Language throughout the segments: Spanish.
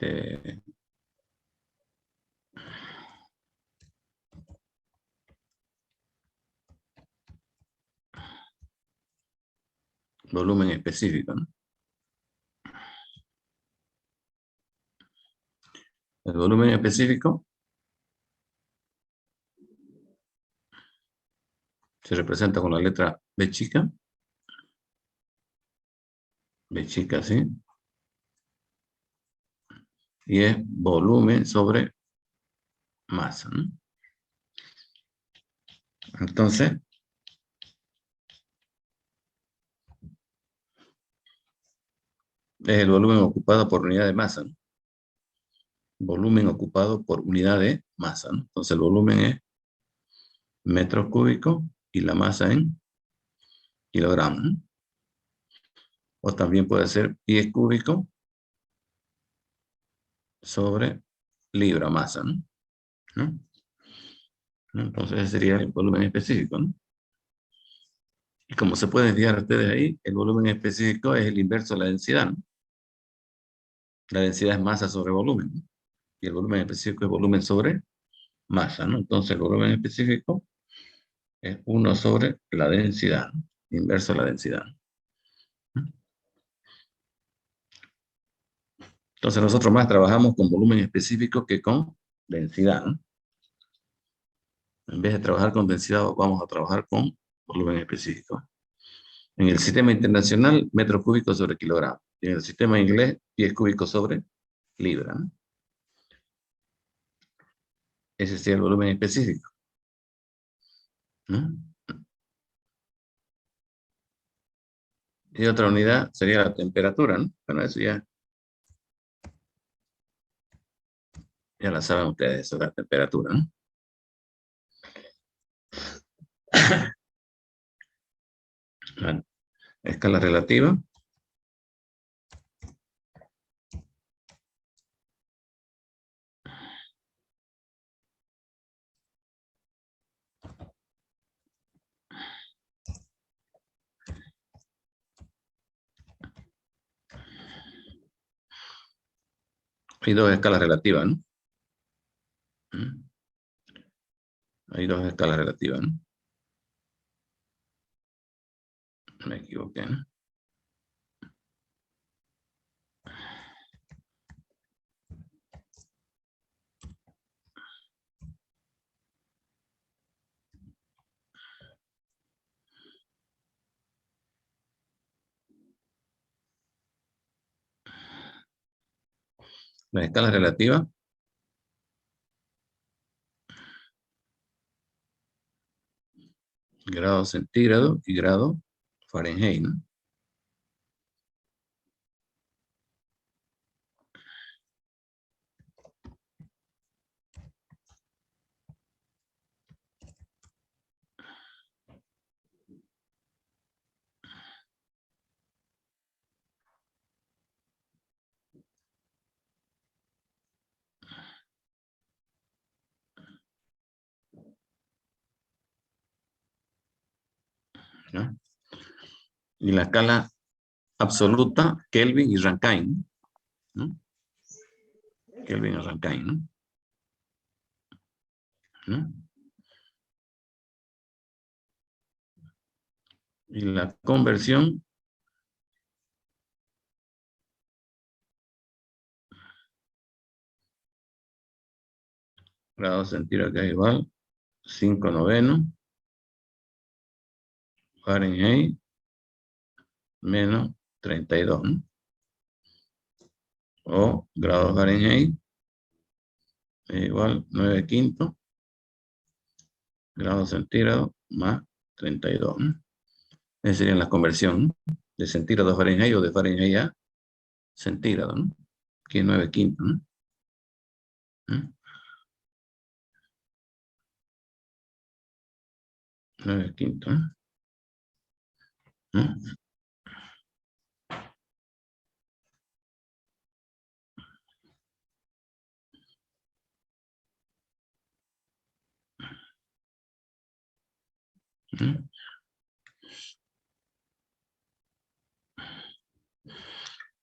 de volumen específico, ¿no? El volumen específico se representa con la letra B chica. B chica, ¿sí? Y es volumen sobre masa, ¿no? Entonces, es el volumen ocupado por unidad de masa, ¿no? Volumen ocupado por unidad de masa, ¿no? Entonces, el volumen es metros cúbicos y la masa en kilogramos, ¿no? O también puede ser pies cúbicos sobre libra masa, ¿no? ¿No? Entonces, ese sería el volumen específico, ¿no? Y como se puede fijar ustedes ahí, el volumen específico es el inverso de la densidad, ¿no? La densidad es masa sobre volumen, ¿no? Y el volumen específico es volumen sobre masa, ¿no? Entonces, el volumen específico es 1 sobre la densidad, ¿no? Inverso de la densidad, ¿no? Entonces, nosotros más trabajamos con volumen específico que con densidad, ¿no? En vez de trabajar con densidad, vamos a trabajar con volumen específico. En el sistema internacional, metros cúbicos sobre kilogramo. Y en el sistema inglés, pies cúbicos sobre libra, ¿no? Ese sería el volumen específico, ¿no? Y otra unidad sería la temperatura, ¿no? Bueno, eso ya la saben ustedes, sobre la temperatura, ¿no? Bueno, escala relativa. Hay dos escalas relativas, ¿no? Hay dos escalas relativas, ¿no? Me equivoqué, ¿no? La escala relativa grado centígrado y grado Fahrenheit, ¿no? ¿No? Y la escala absoluta, Kelvin y Rankine, ¿no? Kelvin y Rankine, ¿no? ¿No? Y la conversión grado centígrado, que es igual 5 novenos Fahrenheit menos 32, ¿no? O grado Fahrenheit es igual 9 quintos grado centígrado más 32, ¿no? Esa sería la conversión, ¿no? De centígrado a Fahrenheit o de Fahrenheit a centígrado, ¿no? Que es 9 quintos, ¿no? ¿Mm? 9 quintos, ¿no? ¿Mm?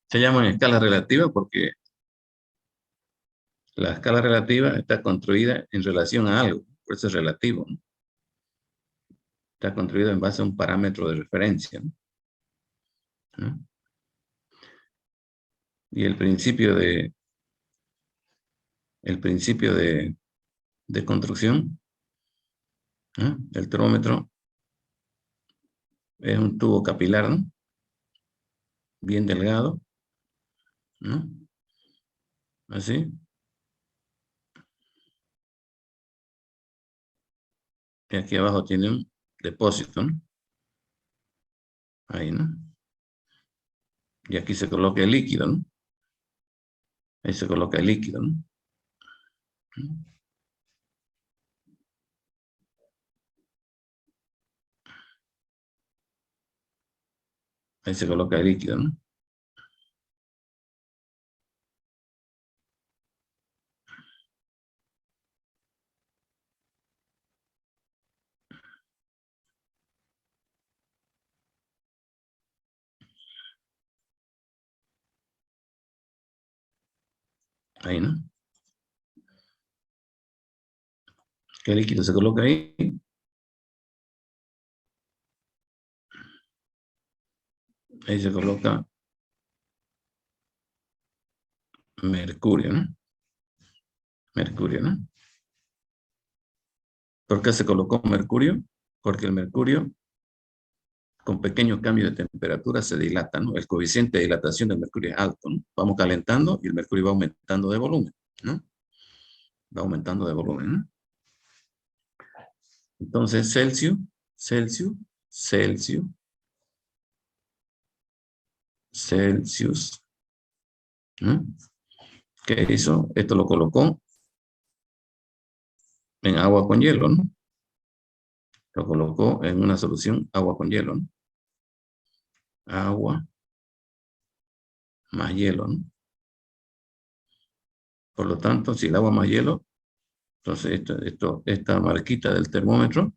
Se llaman escalas relativas porque La escala relativa está construida en relación a algo, por eso es relativo, ¿no? Está construida en base a un parámetro de referencia, ¿no? ¿No? Y el principio de construcción, ¿no? El termómetro es un tubo capilar, ¿no? Bien delgado, ¿no? Así. Y aquí abajo tiene un depósito, ¿no? Ahí, ¿no? Y aquí se coloca el líquido, ¿no? Ahí se coloca el líquido, ¿no? Ahí se coloca el líquido, ¿no? Ahí, ¿no? ¿Qué líquido se coloca ahí? Ahí se coloca mercurio, ¿no? Mercurio, ¿no? ¿Por qué se colocó mercurio? Porque el mercurio, con pequeños cambios de temperatura, se dilata, ¿no? El coeficiente de dilatación del mercurio es alto, ¿no? Vamos calentando y el mercurio va aumentando de volumen, ¿no? Va aumentando de volumen, ¿no? Entonces, Celsius, Celsius, Celsius, Celsius, ¿no? ¿Qué hizo? Esto lo colocó en agua con hielo, ¿no? Lo colocó en una solución agua con hielo, ¿no? Agua más hielo, ¿no? Por lo tanto, si el agua más hielo, entonces esta marquita del termómetro,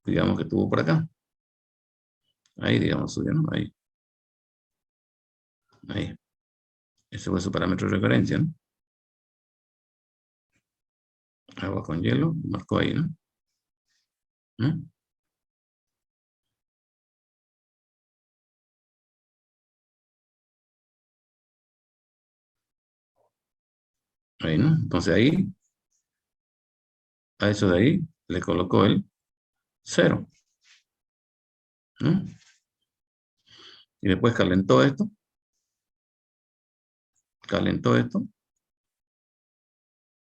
digamos que estuvo por acá. Ahí, digamos, subió, ¿no? Ahí. Ahí. Ese fue su parámetro de referencia, ¿no? Agua con hielo, marcó ahí, ¿no? ¿No? Ahí, ¿no? Entonces ahí, a eso de ahí, le colocó el 0, ¿no? Y después calentó esto,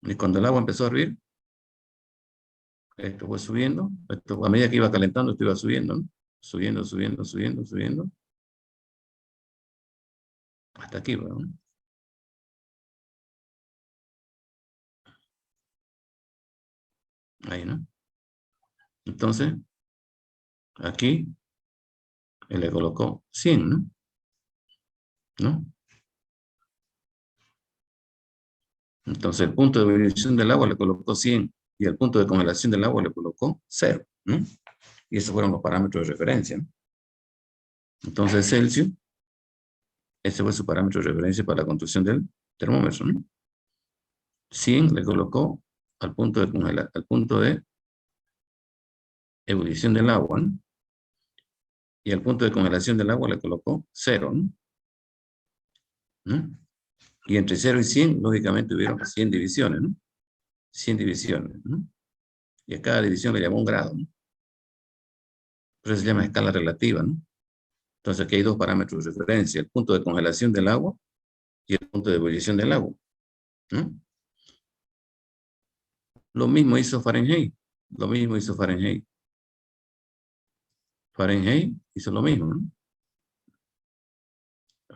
y cuando el agua empezó a hervir, esto fue subiendo, esto, a medida que iba calentando, esto iba subiendo, ¿no? Subiendo, subiendo, subiendo, subiendo, hasta aquí, ¿no? Ahí, ¿no? Entonces, aquí, él le colocó 100, ¿no? ¿No? Entonces, el punto de ebullición del agua le colocó 100 y el punto de congelación del agua le colocó 0, ¿no? Y esos fueron los parámetros de referencia, ¿no? Entonces, Celsius, ese fue su parámetro de referencia para la construcción del termómetro, ¿no? 100 le colocó al punto de ebullición del agua, ¿no? Y al punto de congelación del agua le colocó 0, ¿no? ¿No? Y entre 0 y 100, lógicamente, hubieron 100 divisiones, ¿no? 100 divisiones, ¿no? Y a cada división le llamó un grado, ¿no? Por eso se llama escala relativa, ¿no? Entonces aquí hay dos parámetros de referencia, el punto de congelación del agua y el punto de ebullición del agua, ¿no? Lo mismo hizo Fahrenheit, lo mismo hizo Fahrenheit. Fahrenheit hizo lo mismo, ¿no?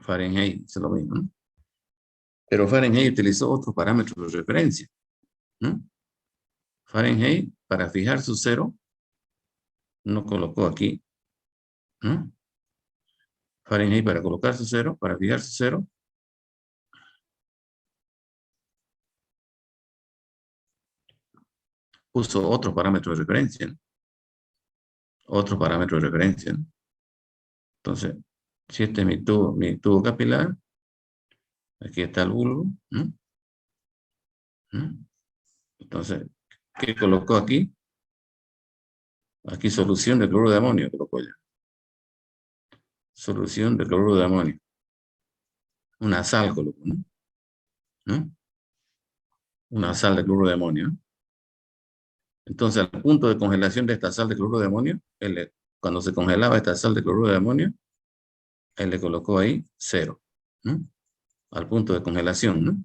Fahrenheit hizo lo mismo, ¿no? Pero Fahrenheit utilizó otros parámetros de referencia, ¿no? Fahrenheit, para fijar su cero, no colocó aquí, ¿no? Fahrenheit, para colocar su cero, para fijar su cero, puso otro parámetro de referencia, ¿no? Otro parámetro de referencia, ¿no? Entonces, si este es mi tubo capilar, aquí está el bulbo, ¿no? ¿Mm? Entonces, ¿qué colocó aquí? Aquí solución de cloruro de amonio, colocó ya. Solución de cloruro de amonio. Una sal colocó, ¿no? ¿No? Una sal de cloruro de amonio. Entonces, al punto de congelación de esta sal de cloruro de amonio, cuando se congelaba esta sal de cloruro de amonio, él le colocó ahí 0, ¿no? Al punto de congelación, ¿no?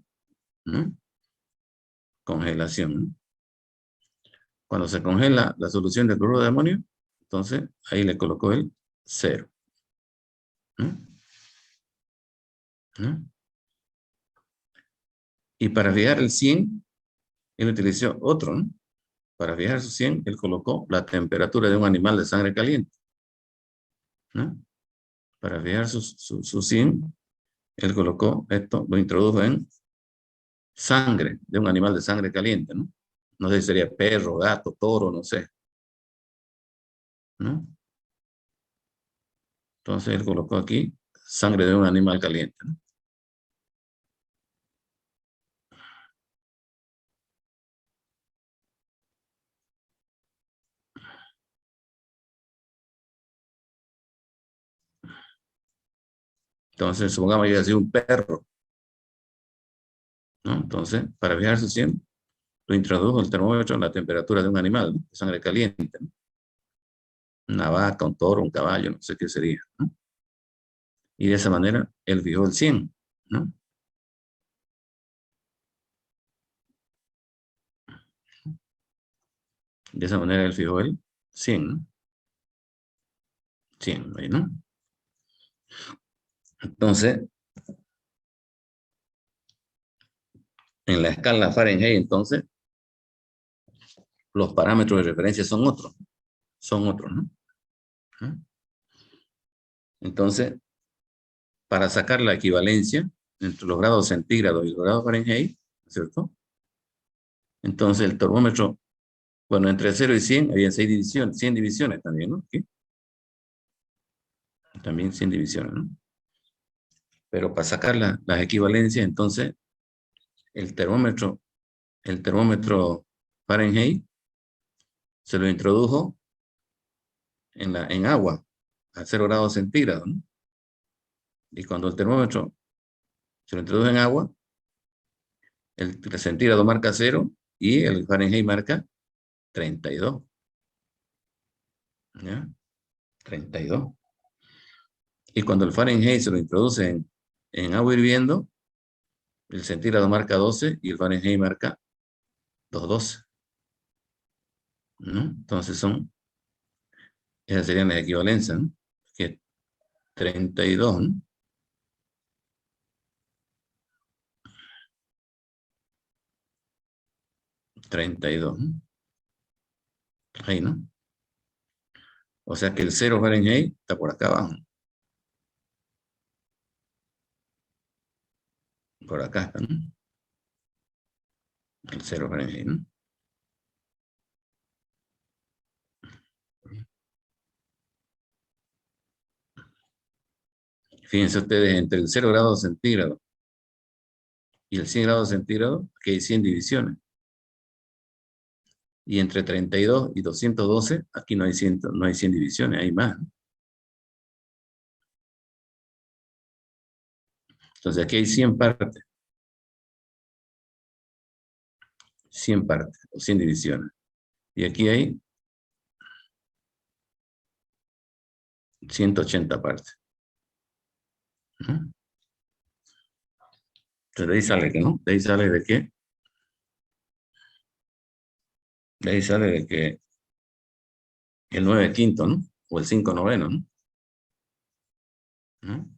¿No? Congelación, ¿no? Cuando se congela la solución de cloruro de amonio, entonces ahí le colocó el 0, ¿no? ¿No? Y para fijar el 100, él utilizó otro, ¿no? Para fijar su 100, él colocó la temperatura de un animal de sangre caliente, ¿no? Para fijar su 100, él colocó esto, lo introdujo en sangre de un animal de sangre caliente, ¿no? No sé si sería perro, gato, toro, no sé, ¿no? Entonces él colocó aquí sangre de un animal caliente, ¿no? Entonces, supongamos que haya sido un perro, ¿no? Entonces, para fijar su 100, lo introdujo el termómetro en la temperatura de un animal, ¿no? De sangre caliente, ¿no? Una vaca, un toro, un caballo, no sé qué sería, ¿no? Y de esa manera, él fijó el 100, ¿no? De esa manera, él fijó el 100, ¿no? 100, ¿no? Entonces, en la escala Fahrenheit, entonces, los parámetros de referencia son otros, ¿no? ¿No? Entonces, para sacar la equivalencia entre los grados centígrados y los grados Fahrenheit, ¿cierto? Entonces, el termómetro, bueno, entre 0 y 100 había 6 divisiones, 100 divisiones también, ¿no? ¿Qué? También 100 divisiones, ¿no? Pero para sacar las equivalencias, entonces, el termómetro, el termómetro Fahrenheit se lo introdujo en agua a 0 grados centígrados, ¿no? Y cuando el termómetro se lo introdujo en agua, el centígrado marca 0 y el Fahrenheit marca 32. ¿Ya? 32. Y cuando el Fahrenheit se lo introduce en agua hirviendo, el centígrado marca 12 y el Fahrenheit marca 212, ¿no? Entonces esas serían las equivalencias, ¿no? Que 32, ¿no? 32, ¿no? Ahí, ¿no? O sea que el 0 Fahrenheit está por acá abajo. Por acá está, ¿no? El 0 Fahrenheit, ¿no? Fíjense ustedes, entre el 0 grado centígrado y el 100 grados centígrados, que hay 100 divisiones. Y entre 32 y 212, aquí no hay 100, no hay 100 divisiones, hay más, ¿no? Entonces aquí hay 100 partes. 100 partes o 100 divisiones. Y aquí hay 180 partes. ¿No? Entonces de ahí sale que, ¿no? De ahí sale de qué. De ahí sale de que el 9 quinto, ¿no? O el 5 noveno, ¿no? ¿No?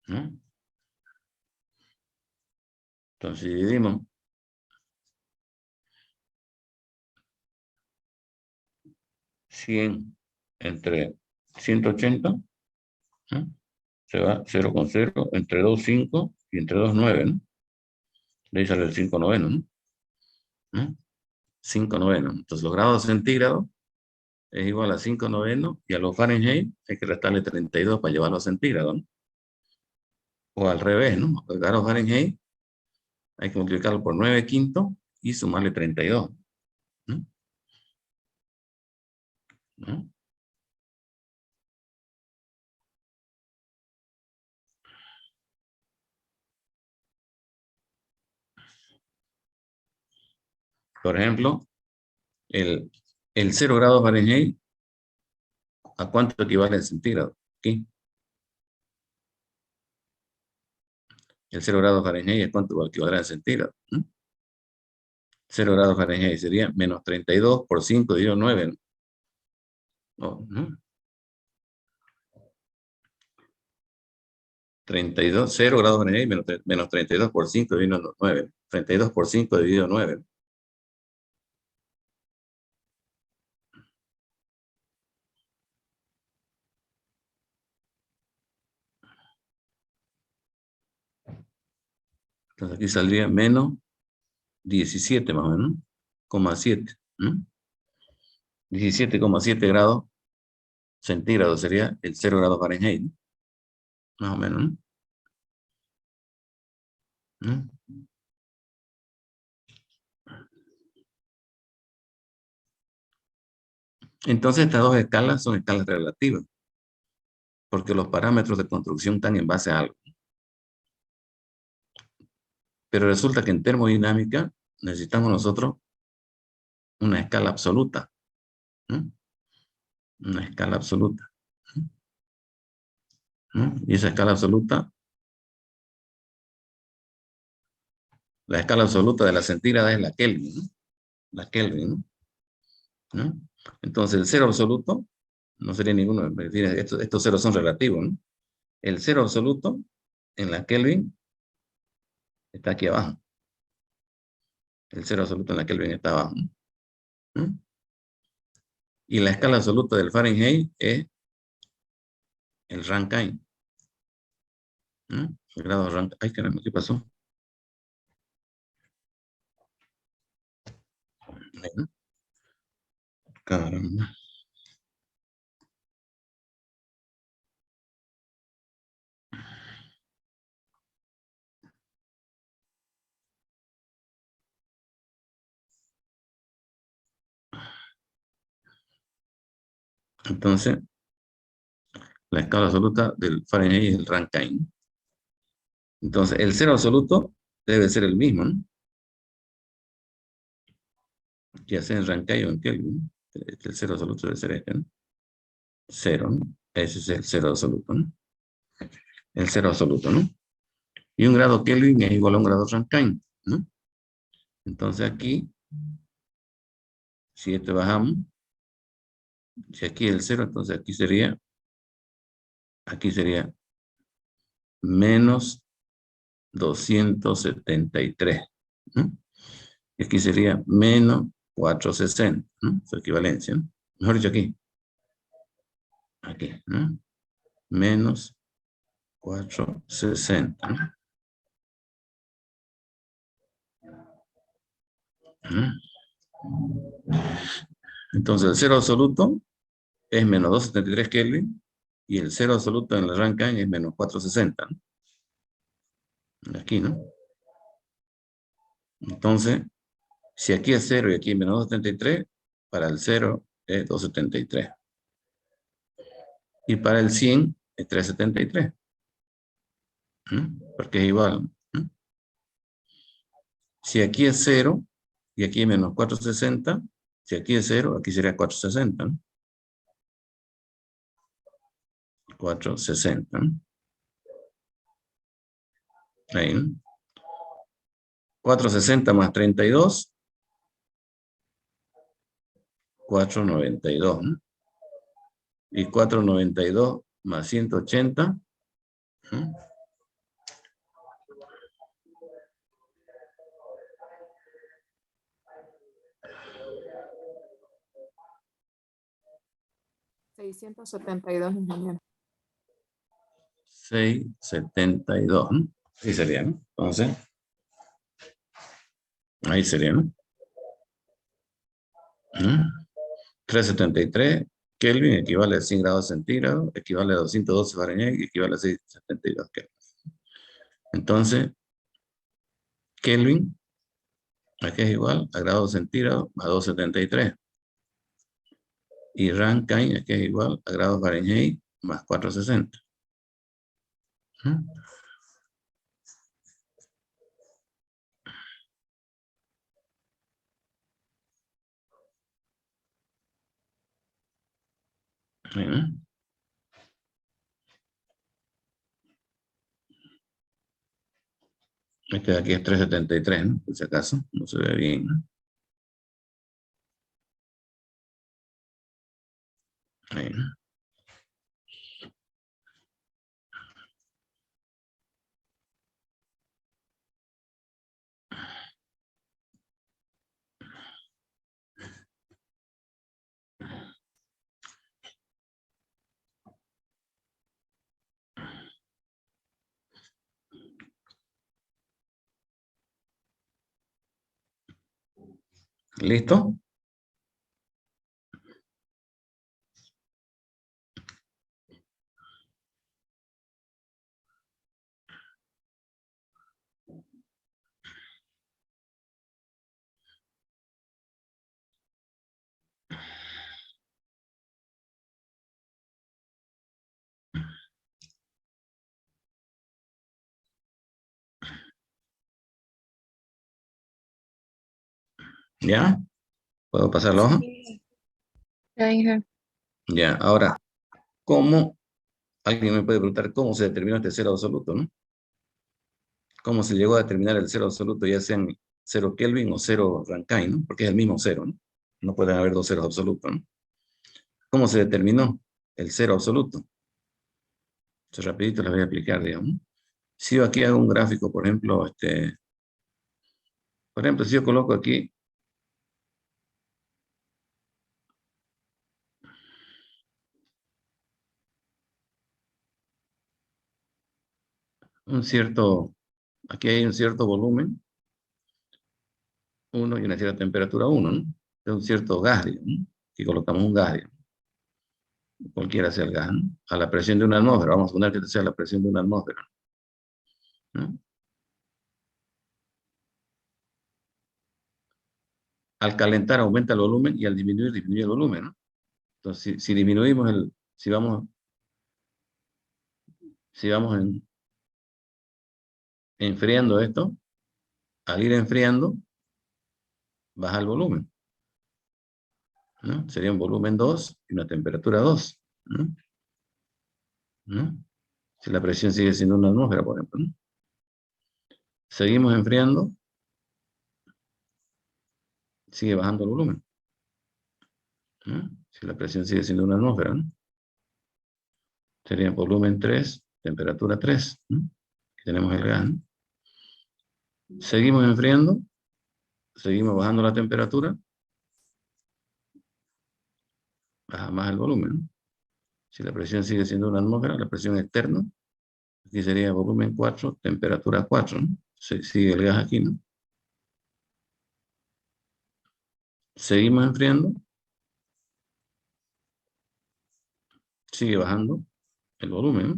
¿No? Entonces dividimos 100 entre 180, ¿no? Se va 0 con 0, entre 2, 5 y entre 2, 9, ¿no? De ahí sale el 5 noveno, ¿no? ¿No? 5 noveno. Entonces los grados centígrados es igual a 5 novenos y a los Fahrenheit hay que restarle 32 para llevarlo a centígrados, ¿no? O al revés, ¿no? Los grados Fahrenheit Hay que multiplicarlo por 9 quintos y sumarle 32. ¿No? ¿No? Por ejemplo, el 0 grados Fahrenheit, ¿a cuánto equivale en centígrados? Aquí. El 0 grados Fahrenheit, ¿a cuánto equivale en centígrados? 0 grados Fahrenheit sería menos 32 por 5 dividido 9. ¿No? ¿No? 32, 0 grados Fahrenheit menos 32 por 5 dividido 9. 32 por 5 dividido 9. Entonces aquí saldría menos 17 más o menos, coma 7. 17,7 grados centígrados sería el 0 grados Fahrenheit, más o menos. ¿No? Entonces estas dos escalas son escalas relativas, porque los parámetros de construcción están en base a algo. Pero resulta que en termodinámica necesitamos nosotros una escala absoluta. ¿No? Una escala absoluta. ¿No? Y esa escala absoluta, la escala absoluta de la centígrada es la Kelvin. ¿No? La Kelvin. ¿No? Entonces el cero absoluto no sería ninguno. Estos ceros son relativos. ¿No? El cero absoluto en la Kelvin está aquí abajo. El cero absoluto en la Kelvin está abajo. ¿No? Y la escala absoluta del Fahrenheit es el Rankine. ¿No? El grado de Rankine. Ay, caramba, ¿qué pasó? ¿No? Caramba. Entonces, la escala absoluta del Fahrenheit es el Rankine. Entonces, el cero absoluto debe ser el mismo, ¿no? Ya sea en Rankine o en Kelvin. El cero absoluto debe ser este, ¿no? Cero, ¿no? Ese es el cero absoluto, ¿no? El cero absoluto, ¿no? Y un grado Kelvin es igual a un grado Rankine, ¿no? Entonces aquí, si este bajamos, si aquí el cero, entonces aquí sería menos 273, ¿no? Y aquí sería menos 460, ¿no? Su equivalencia, ¿no? Mejor dicho aquí, ¿no? Menos 460, ¿no? Entonces el cero absoluto es menos 273 Kelvin y el cero absoluto en el Rankine es menos 460, ¿no? Aquí, ¿no? Entonces, si aquí es 0 y aquí es menos 273, para el 0 es 273. Y para el 100 es 373. Porque es igual. Si aquí es 0 y aquí es menos 460, si aquí es 0, aquí sería 460. 460. Ahí, ¿no? 460 más 32, 492. ¿No? Y 492 más 180, ¿no? 672, ingeniero. 672. ¿No? Ahí sería, ¿no? Entonces, ahí sería, ¿no? 373 Kelvin equivale a 100 grados centígrados, equivale a 212 Fahrenheit, equivale a 672 Kelvin. Entonces, Kelvin, aquí es igual a grados centígrados más 273. Y Rankine, aquí es igual a grados Fahrenheit más 460. ¿Mm? ¿Mm? Este de aquí es 373, ¿no? Por si acaso, no se ve bien, ¿no? Ahí, ¿no? ¿Listo? ¿Ya? ¿Puedo pasar la hoja? Sí. Ya, hija. Ya, ahora, ¿cómo? Alguien me puede preguntar cómo se determinó este cero absoluto, ¿no? ¿Cómo se llegó a determinar el cero absoluto, ya sean 0 Kelvin o 0 Rankine, ¿no? Porque es el mismo cero, ¿no? No pueden haber dos ceros absolutos, ¿no? ¿Cómo se determinó el cero absoluto? Entonces, rapidito les voy a explicar, digamos. Si yo aquí hago un gráfico, por ejemplo, si yo coloco aquí aquí hay un cierto volumen, 1 y una cierta temperatura, 1, ¿no? De un cierto gas, digamos, ¿no? Aquí colocamos un gas, digamos, cualquiera sea el gas, ¿no? A la presión de una atmósfera, vamos a poner que sea la presión de una atmósfera, ¿no? Al calentar aumenta el volumen y al disminuir disminuye el volumen, ¿no? Entonces, si disminuimos si vamos enfriando esto, al ir enfriando, baja el volumen, ¿no? Sería un volumen 2 y una temperatura 2, ¿no? ¿No? Si la presión sigue siendo una atmósfera, por ejemplo, ¿no? Seguimos enfriando, sigue bajando el volumen, ¿no? Si la presión sigue siendo una atmósfera, ¿no? Sería volumen 3, temperatura 3, ¿no? Aquí tenemos el gas, ¿no? Seguimos enfriando, seguimos bajando la temperatura, baja más el volumen, ¿no? Si la presión sigue siendo una atmósfera, la presión externa, aquí sería volumen 4, temperatura 4, ¿no? Sigue el gas aquí, ¿no? Seguimos enfriando, sigue bajando el volumen, ¿no?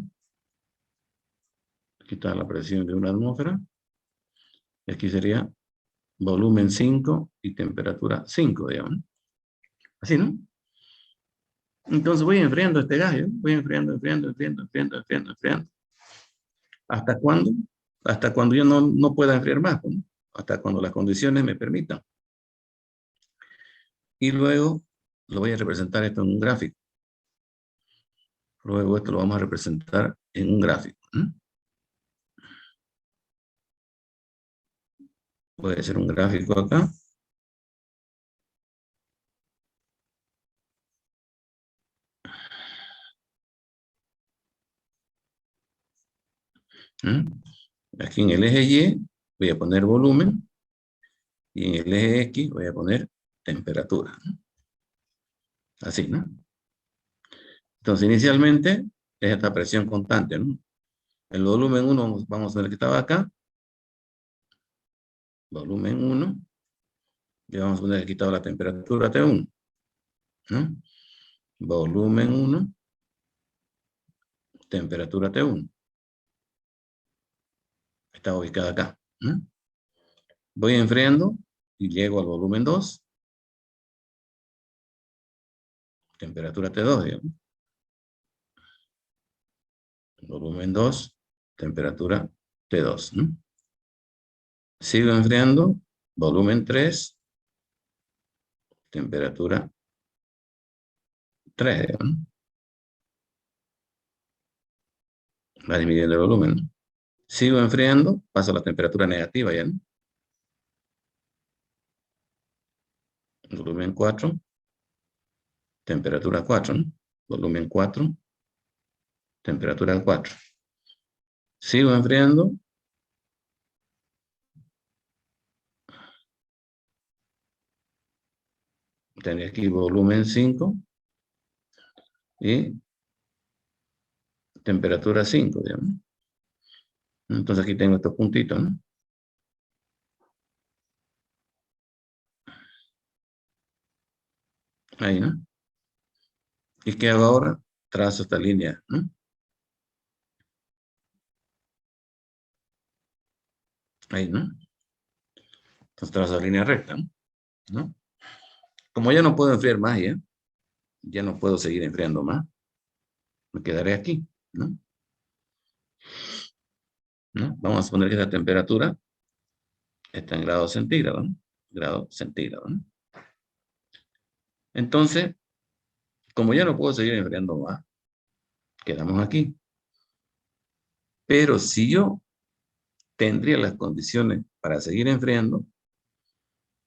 Aquí está la presión de una atmósfera, y aquí sería volumen 5 y temperatura 5, digamos, ¿no? Así, ¿no? Entonces voy enfriando este gas, ¿no? Voy enfriando, enfriando, enfriando, enfriando, enfriando, enfriando. ¿Hasta cuándo? Hasta cuando yo no pueda enfriar más, ¿no? Hasta cuando las condiciones me permitan. Y luego lo voy a representar esto en un gráfico. Luego esto lo vamos a representar en un gráfico, ¿no? Voy a hacer un gráfico acá. ¿Mm? Aquí en el eje Y voy a poner volumen y en el eje X voy a poner temperatura, ¿no? Así, ¿no? Entonces, inicialmente es esta presión constante, ¿no? El volumen 1, vamos a ver que estaba acá. Volumen 1. Y vamos a poner que quitado la temperatura T1, ¿no? Volumen 1, temperatura T1. Está ubicada acá, ¿no? Voy enfriando y llego al volumen 2. Temperatura T2, digamos. Volumen 2, temperatura T2, ¿no? Sigo enfriando, volumen 3, temperatura 3, digamos, ¿no? Va disminuyendo el volumen, ¿no? Sigo enfriando, paso a la temperatura negativa ya, ¿no? Volumen 4, temperatura 4, ¿no? Volumen 4, temperatura 4. Sigo enfriando. Tengo aquí volumen 5 y temperatura 5, digamos. Entonces aquí tengo estos puntitos, ¿no? Ahí, ¿no? ¿Y qué hago ahora? Trazo esta línea, ¿no? Ahí, ¿no? Entonces trazo la línea recta, ¿no? Como ya no puedo enfriar más, ya no puedo seguir enfriando más, me quedaré aquí, ¿no? ¿No? Vamos a poner que la temperatura está en grados centígrados, ¿no? Grados centígrados, ¿no? Entonces, como ya no puedo seguir enfriando más, quedamos aquí. Pero si yo tendría las condiciones para seguir enfriando,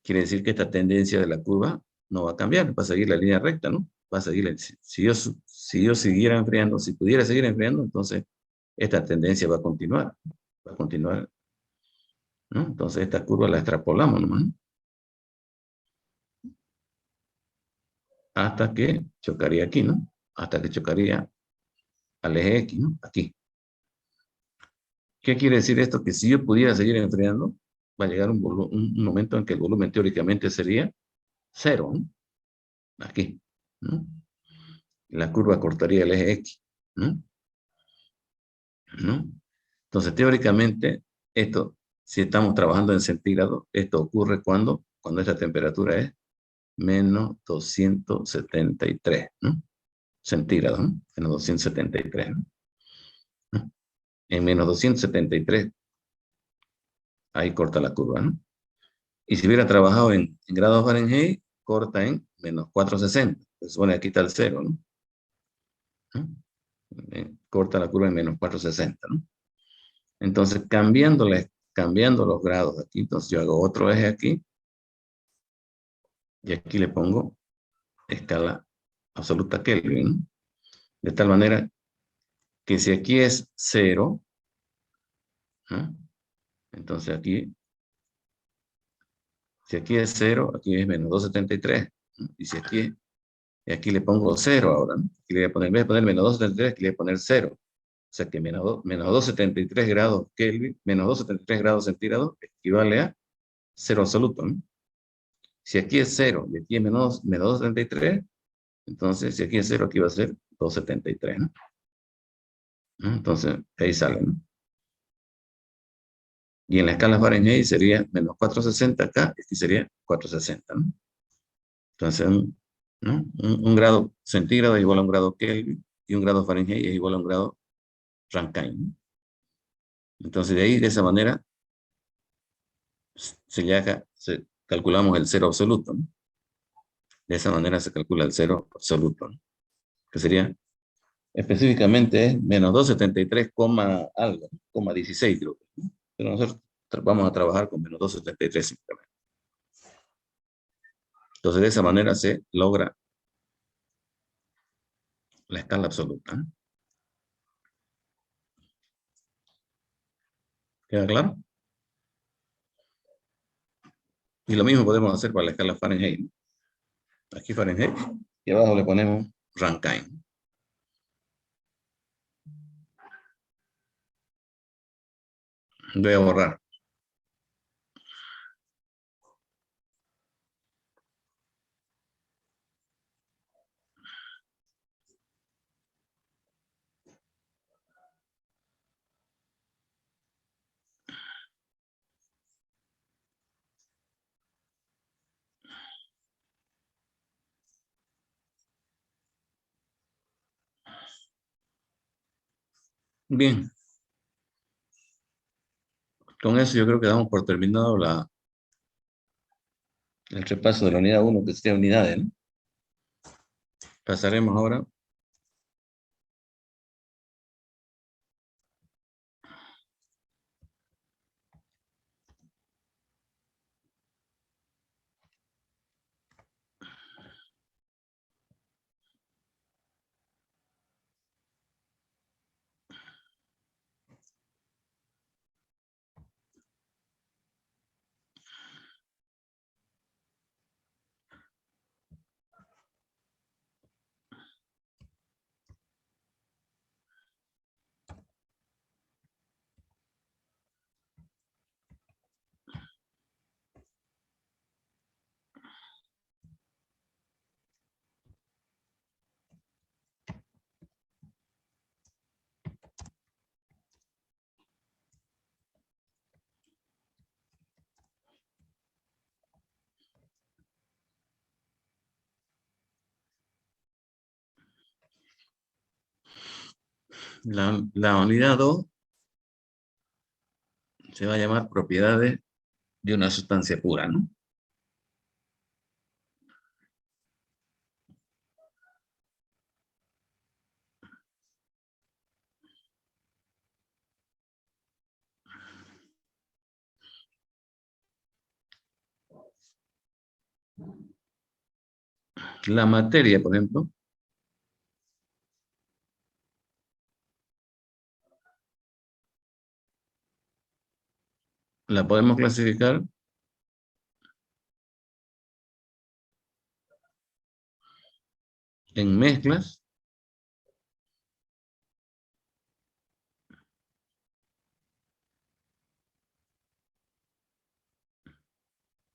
quiere decir que esta tendencia de la curva no va a cambiar, va a seguir la línea recta, ¿no? Va a seguir, si yo siguiera enfriando, si pudiera seguir enfriando, entonces esta tendencia va a continuar, ¿no? Entonces esta curva la extrapolamos nomás, ¿no? Hasta que chocaría aquí, ¿no? Hasta que chocaría al eje X, ¿no? Aquí. ¿Qué quiere decir esto? Que si yo pudiera seguir enfriando, va a llegar un momento en que el volumen teóricamente sería cero, ¿no? Aquí, ¿no? La curva cortaría el eje X, ¿no? ¿No? Entonces, teóricamente, esto, si estamos trabajando en centígrados, esto ocurre cuando esta temperatura es menos 273, ¿no? Centígrados, ¿no? Menos 273, ¿no? ¿No? En menos 273, ahí corta la curva, ¿no? Y si hubiera trabajado en grados Fahrenheit, corta en menos 460. Se supone aquí está el cero, ¿no? ¿No? Corta la curva en menos 460, ¿no? Entonces, cambiando los grados aquí, entonces yo hago otro eje aquí, y aquí le pongo escala absoluta Kelvin, ¿no? De tal manera que si aquí es 0, ¿no? Entonces aquí, si aquí es 0, aquí es menos 273, ¿no? Y si aquí le pongo 0 ahora, ¿no? Aquí le voy a poner, en vez de poner menos 273, aquí le voy a poner 0. O sea que menos 273 grados Kelvin, menos 273 grados centígrados equivale a 0 absoluto, ¿no? Si aquí es 0 y aquí es menos 273, entonces si aquí es 0, aquí va a ser 273, ¿no? ¿No? Entonces ahí sale, ¿no? Y en la escala Fahrenheit sería menos 460 acá, y aquí sería 460, ¿no? Entonces, ¿no? Un grado centígrado es igual a un grado Kelvin, y un grado Fahrenheit es igual a un grado Rankine, ¿no? Entonces, de ahí, de esa manera, calculamos el cero absoluto, ¿no? De esa manera se calcula el cero absoluto, ¿no? Que sería, específicamente, es menos 273, algo, coma 16, creo. ¿No? Pero nosotros vamos a trabajar con menos 273 simplemente. Entonces, de esa manera se logra la escala absoluta, ¿no? ¿Queda claro? Y lo mismo podemos hacer para la escala Fahrenheit, ¿no? Aquí Fahrenheit, y abajo le ponemos Rankine. Voy a borrar. Bien, con eso yo creo que damos por terminado el repaso de la unidad 1, que sería unidades, ¿no? Pasaremos ahora la unidad 2, se va a llamar propiedades de una sustancia pura, ¿no? La materia, por ejemplo, la podemos clasificar en mezclas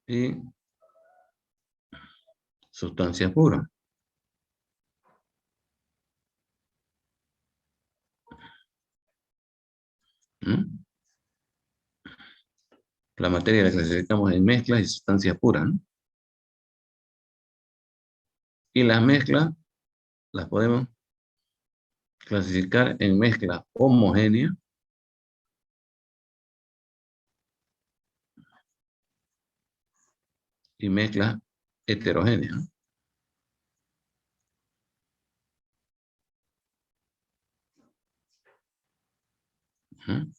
y sustancias puras. ¿Mm? La materia la clasificamos en mezclas y sustancias puras, ¿no? Y las mezclas las podemos clasificar en mezclas homogéneas y mezclas heterogéneas, ¿no? Ujú.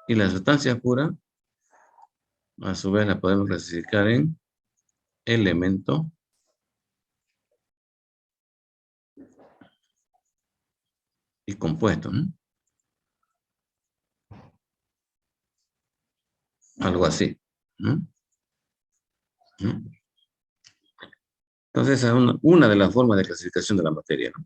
Y las sustancias puras, a su vez, las podemos clasificar en elementos y compuestos, ¿no? Algo así, ¿no? ¿Mm? Entonces, esa es una de las formas de clasificación de la materia, ¿no?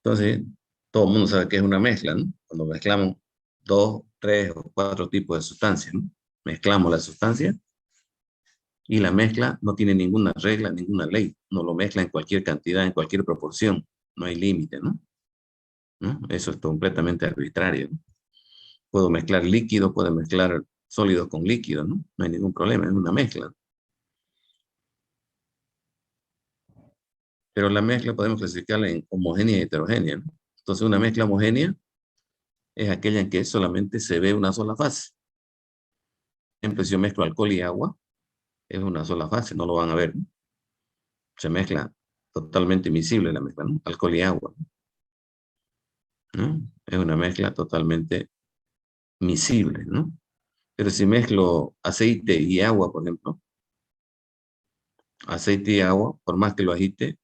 Entonces, todo el mundo sabe que es una mezcla, ¿no? Cuando mezclamos dos, tres o cuatro tipos de sustancias, ¿no? Mezclamos la sustancia y la mezcla no tiene ninguna regla, ninguna ley. No lo mezcla en cualquier cantidad, en cualquier proporción. No hay límite, ¿no? ¿No? Eso es completamente arbitrario, ¿no? Puedo mezclar líquido, puedo mezclar sólidos con líquido, ¿no? No hay ningún problema, es una mezcla. Pero la mezcla podemos clasificarla en homogénea y heterogénea, ¿no? Entonces, una mezcla homogénea es aquella en que solamente se ve una sola fase. Por ejemplo, si yo mezclo alcohol y agua, es una sola fase, no lo van a ver, ¿no? Se mezcla totalmente invisible la mezcla, ¿no? Alcohol y agua, ¿no? Es una mezcla totalmente miscible, ¿no? Pero si mezclo aceite y agua, por ejemplo, aceite y agua, por más que lo agite,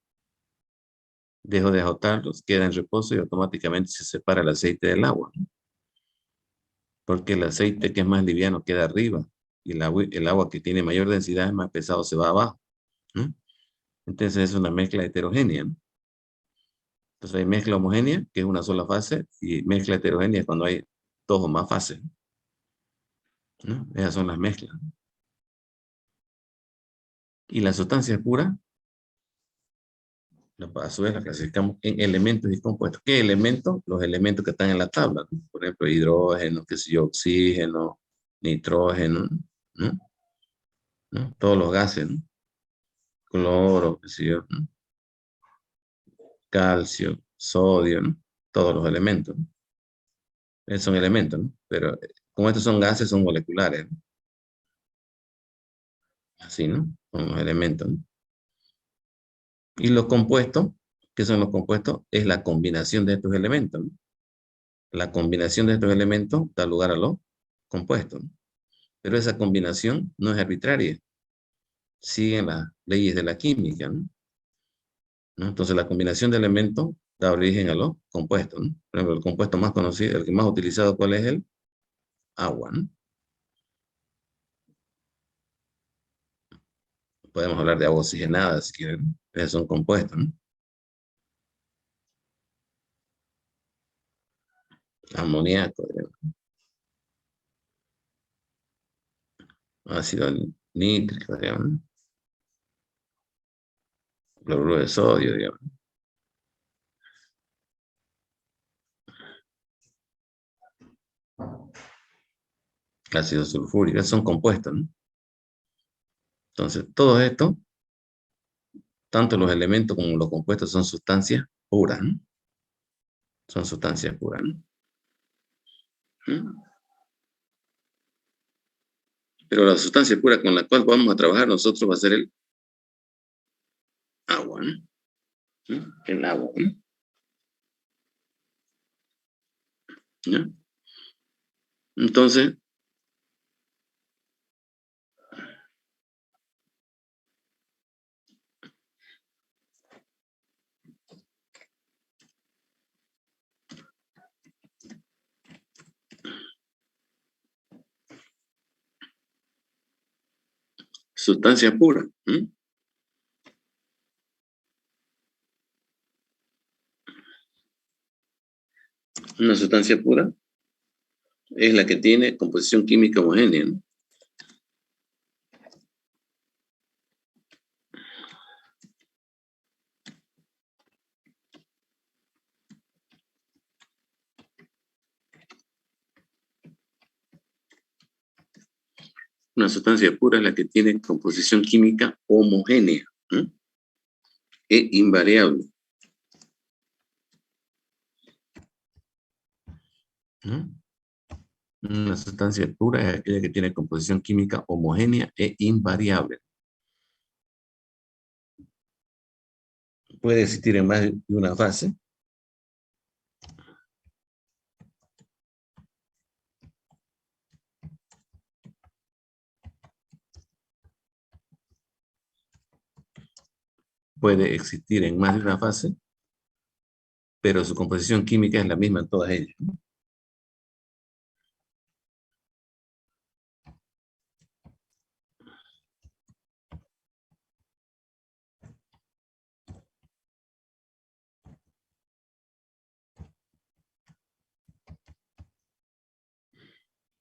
dejo de agitarlos, queda en reposo y automáticamente se separa el aceite del agua, ¿no? Porque el aceite que es más liviano queda arriba y el agua que tiene mayor densidad es más pesado, se va abajo, ¿no? Entonces es una mezcla heterogénea, ¿no? Entonces hay mezcla homogénea, que es una sola fase, y mezcla heterogénea cuando hay dos o más fases, ¿no? Esas son las mezclas. Y las sustancias puras, a su vez las clasificamos en elementos y compuestos. ¿Qué elementos? Los elementos que están en la tabla, ¿no? Por ejemplo, hidrógeno, qué sé yo, oxígeno, nitrógeno, ¿no? ¿No? Todos los gases, ¿no? Cloro, qué sé yo, ¿no? calcio, sodio, ¿no? Todos los elementos, ¿no? Son elementos, ¿no? Pero como estos son gases, son moleculares, ¿no? Así, ¿no? Son los elementos, ¿no? Y los compuestos, ¿qué son los compuestos? Es la combinación de estos elementos, ¿no? La combinación de estos elementos da lugar a los compuestos, ¿no? Pero esa combinación no es arbitraria. Siguen las leyes de la química, ¿no? ¿No? Entonces, la combinación de elementos da origen a los compuestos, ¿no? Por ejemplo, el compuesto más conocido, el que más utilizado, ¿cuál es el? Agua, ¿no? Podemos hablar de agua oxigenada, si quieren, ¿no? Esos son compuestos, ¿no? Amoníaco, digamos. Ácido nítrico, digamos, ¿no? Cloruro de sodio, digamos. Ácido sulfúrico, esos son compuestos, ¿no? Entonces, todo esto, tanto los elementos como los compuestos, son sustancias puras, ¿no? Son sustancias puras, ¿no? ¿Mm? Pero la sustancia pura con la cual vamos a trabajar nosotros va a ser el agua, ¿no? ¿Mm? El agua, ¿no? ¿Ya? Entonces, sustancia pura. ¿Mm? Una sustancia pura es la que tiene composición química homogénea, ¿no? Una sustancia pura es la que tiene composición química homogénea, ¿no? E invariable, ¿no? Una sustancia pura es aquella que tiene composición química homogénea e invariable. Puede existir en más de una fase. Puede existir en más de una fase, pero su composición química es la misma en todas ellas, ¿no?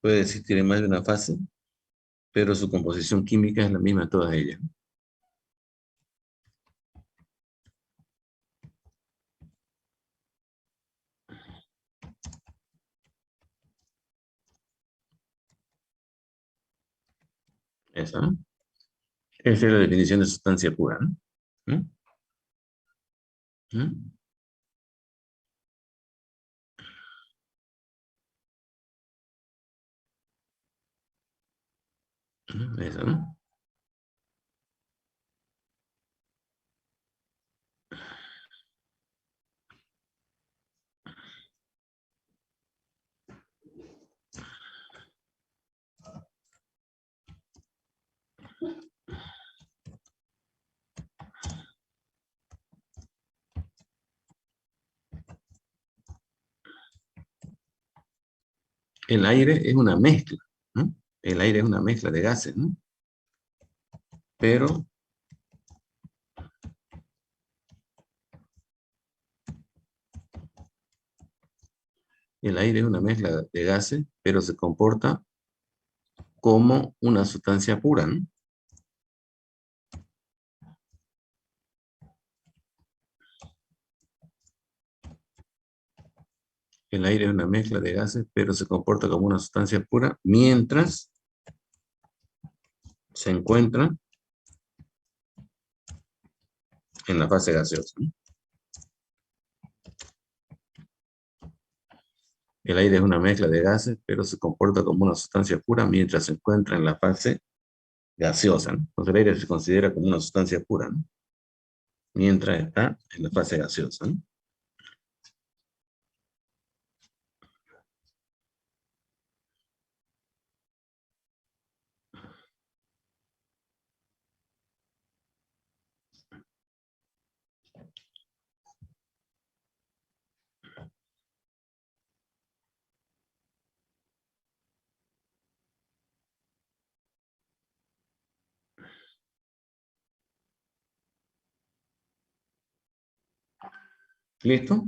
Puede existir en más de una fase, pero su composición química es la misma en todas ellas, ¿no? Esa, ¿no? Esa es la definición de sustancia pura, ¿no? ¿Mm? ¿Mm? ¿Mm? Esa, ¿no? El aire es una mezcla, ¿no? El aire es una mezcla de gases, ¿no? Pero el aire es una mezcla de gases, pero se comporta como una sustancia pura, ¿no? El aire es una mezcla de gases, pero se comporta como una sustancia pura mientras se encuentra en la fase gaseosa, ¿no? El aire es una mezcla de gases, pero se comporta como una sustancia pura mientras se encuentra en la fase gaseosa, ¿no? Entonces el aire se considera como una sustancia pura, ¿no? Mientras está en la fase gaseosa, ¿no? ¿Listo?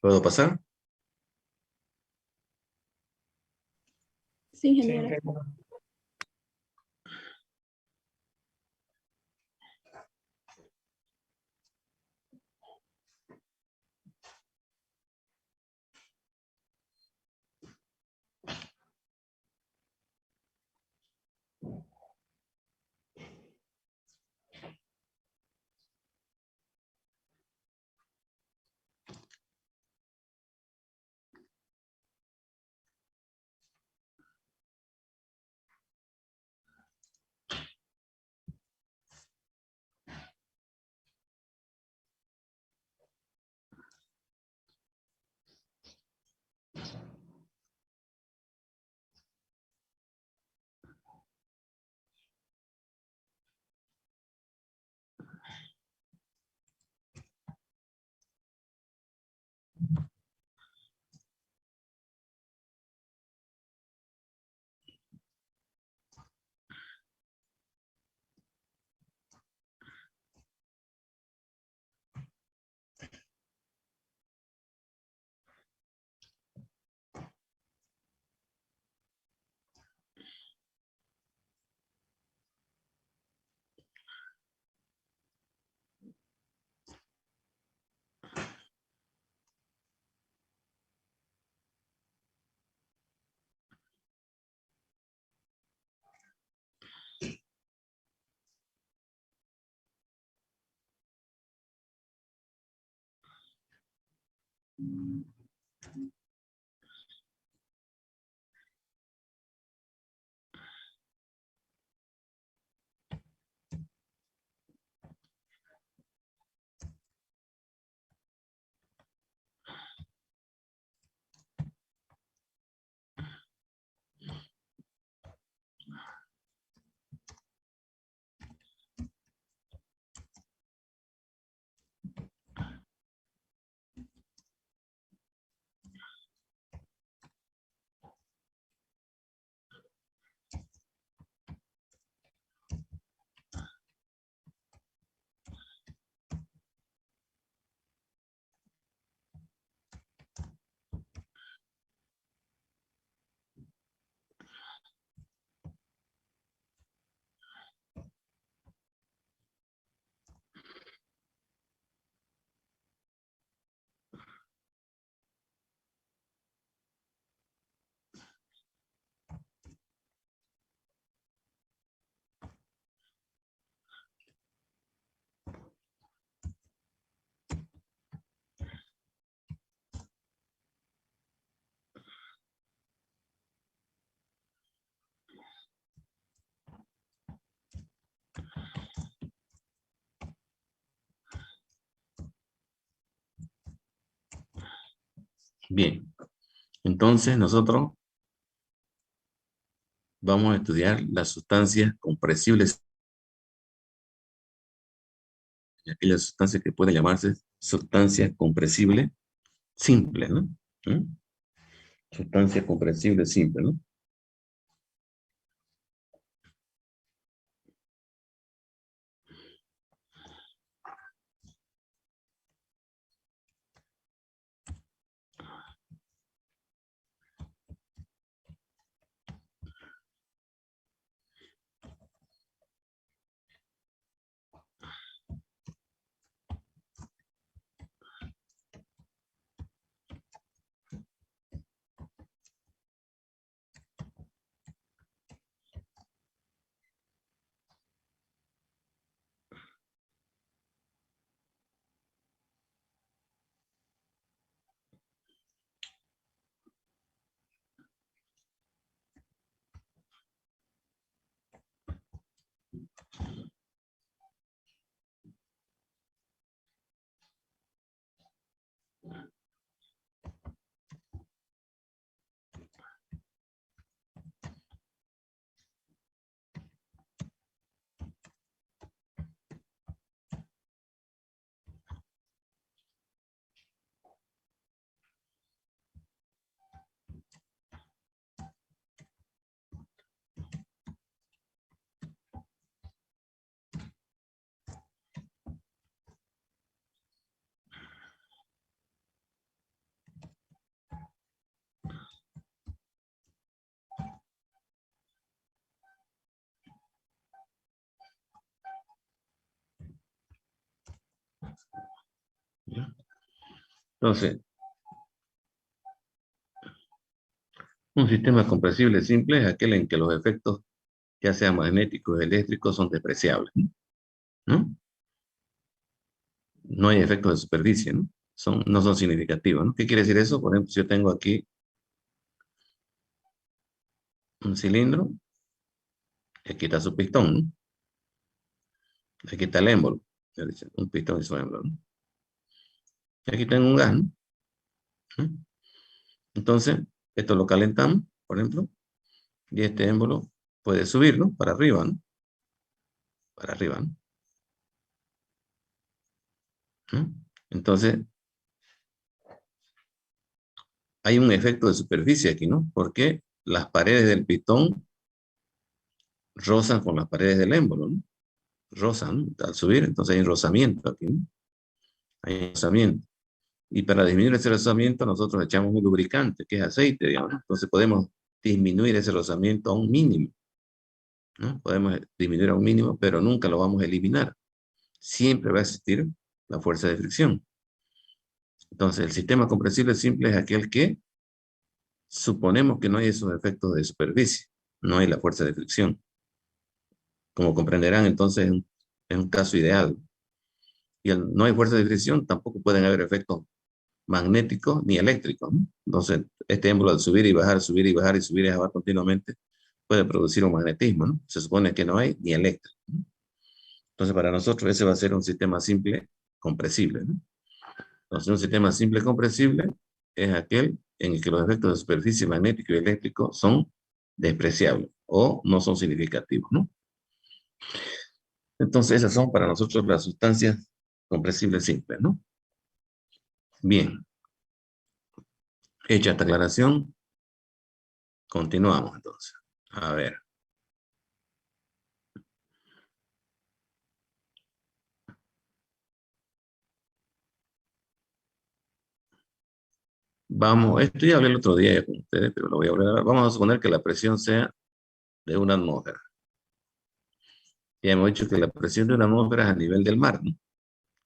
¿Puedo pasar? Sí, ingeniero. Bien. Entonces nosotros vamos a estudiar las sustancias compresibles, aquellas sustancias que pueden llamarse sustancias compresibles simples, ¿no? ¿Mm? Sustancias compresibles simples, ¿no? Entonces, un sistema compresible simple es aquel en que los efectos, ya sean magnéticos o eléctricos, son despreciables, ¿no? No hay efectos de superficie, ¿no? No son significativos, ¿no? ¿Qué quiere decir eso? Por ejemplo, si yo tengo aquí un cilindro, aquí está su pistón, ¿no? Aquí está el émbolo, un pistón y su émbolo, ¿no? Y aquí tengo un gas, ¿no? Entonces, esto lo calentamos, por ejemplo, y este émbolo puede subir, ¿no? Para arriba, ¿no? Para arriba, ¿no? Entonces, hay un efecto de superficie aquí, ¿no? Porque las paredes del pistón rozan con las paredes del émbolo, ¿no? Rozan, ¿no? Al subir, entonces hay un rozamiento aquí, ¿no? Hay un rozamiento. Y para disminuir ese rozamiento, nosotros echamos un lubricante, que es aceite, digamos, ¿no? Entonces podemos disminuir ese rozamiento a un mínimo, ¿no? Podemos disminuir a un mínimo, pero nunca lo vamos a eliminar. Siempre va a existir la fuerza de fricción. Entonces, el sistema compresible simple es aquel que suponemos que no hay esos efectos de superficie, no hay la fuerza de fricción. Como comprenderán, entonces es un caso ideal. Y no hay fuerza de fricción, tampoco pueden haber efectos magnéticos ni eléctricos, ¿no? Entonces, este émbolo al subir y bajar, subir y bajar y subir y bajar continuamente puede producir un magnetismo, ¿no? Se supone que no hay ni eléctrico, ¿no? Entonces, para nosotros ese va a ser un sistema simple compresible, ¿no? Entonces, un sistema simple compresible es aquel en el que los efectos de superficie magnético y eléctrico son despreciables o no son significativos, ¿no? Entonces, esas son para nosotros las sustancias compresibles simples, ¿no? Bien, hecha esta aclaración, continuamos entonces. A ver. Vamos, esto ya hablé el otro día con ustedes, pero lo voy a hablar ahora. Vamos a suponer que la presión sea de una atmósfera. Ya hemos dicho que la presión de una atmósfera es a nivel del mar, ¿no?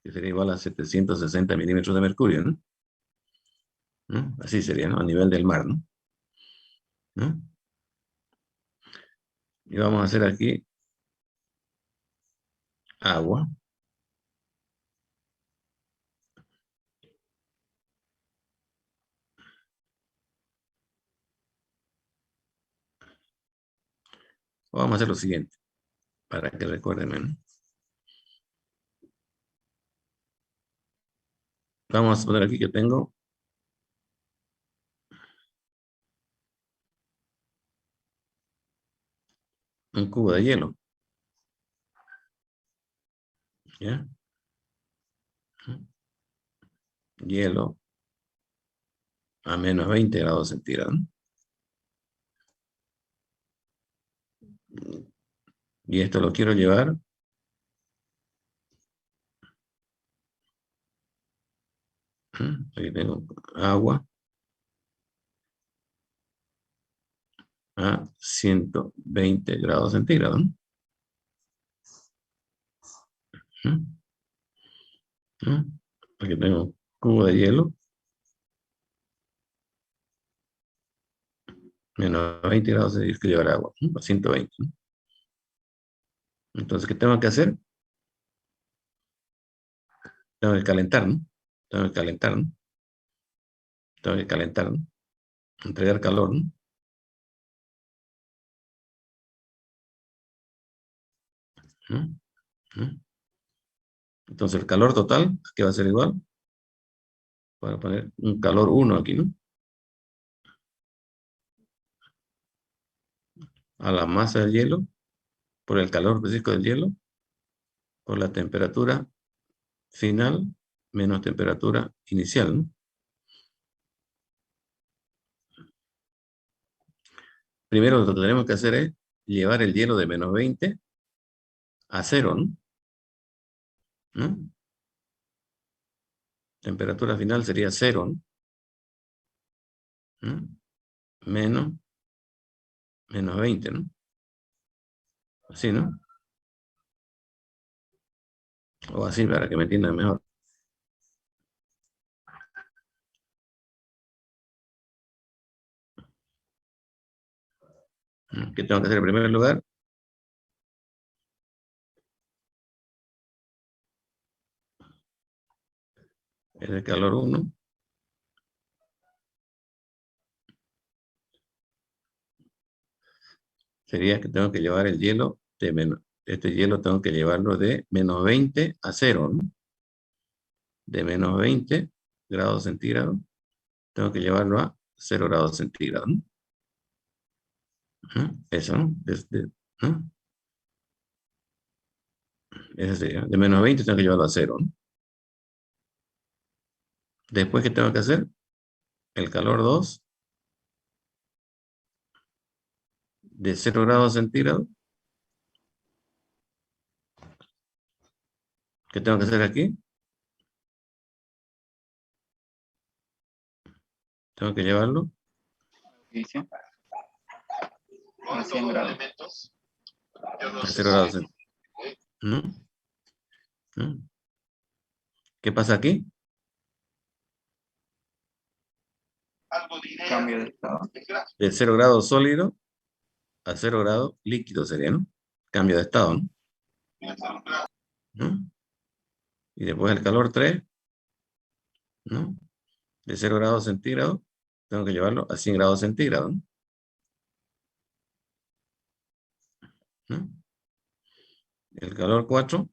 Que sería igual a 760 milímetros de mercurio, ¿no? ¿No? Así sería, ¿no? A nivel del mar, ¿no? ¿No? Y vamos a hacer aquí agua. Vamos a hacer lo siguiente, para que recuerden, ¿no? Vamos a poner aquí que tengo un cubo de hielo, ¿ya? Hielo a menos 20 grados centígrados, ¿no? Y esto lo quiero llevar aquí tengo agua a 120 grados centígrados, ¿no? Aquí tengo un cubo de hielo, menos 20 grados hay que llevar agua, ¿no? A 120, ¿no? Entonces, ¿qué tengo que hacer? Tengo que calentar, ¿no? Tengo que calentar, ¿no? Tengo que calentar, ¿no? Entregar calor, ¿no? ¿No? ¿No? Entonces, el calor total, ¿qué va a ser igual? Voy a poner un calor 1 aquí, ¿no? A la masa del hielo, por el calor específico del hielo, por la temperatura final, menos temperatura inicial, ¿no? Primero lo que tenemos que hacer es llevar el hielo de menos 20 a cero, ¿no? ¿No? Temperatura final sería cero, ¿no? ¿No? Menos, menos 20, ¿no? Así, ¿no? O así para que me entiendan mejor. ¿Qué tengo que hacer en primer lugar? Es el calor 1. Sería que tengo que llevar el hielo de menos. Este hielo tengo que llevarlo de menos 20 a 0, ¿no? De menos 20 grados centígrados, tengo que llevarlo a 0 grados centígrados, ¿no? Eso, ¿no? ¿no? Eso sería. De menos 20 tengo que llevarlo a 0, ¿no? Después, ¿qué tengo que hacer? El calor 2 de 0 grados centígrados. ¿Qué tengo que hacer aquí? Tengo que llevarlo Dice, a 100 grados. a 0 grados centígrados. ¿No? ¿No? ¿Qué pasa aquí? Cambio de estado. De 0 grados sólido a 0 grados líquido sería, ¿no? Cambio de estado, ¿no? ¿No? Y después el calor 3, ¿no? De 0 grados centígrados, tengo que llevarlo a 100 grados centígrados, ¿no? El calor 4,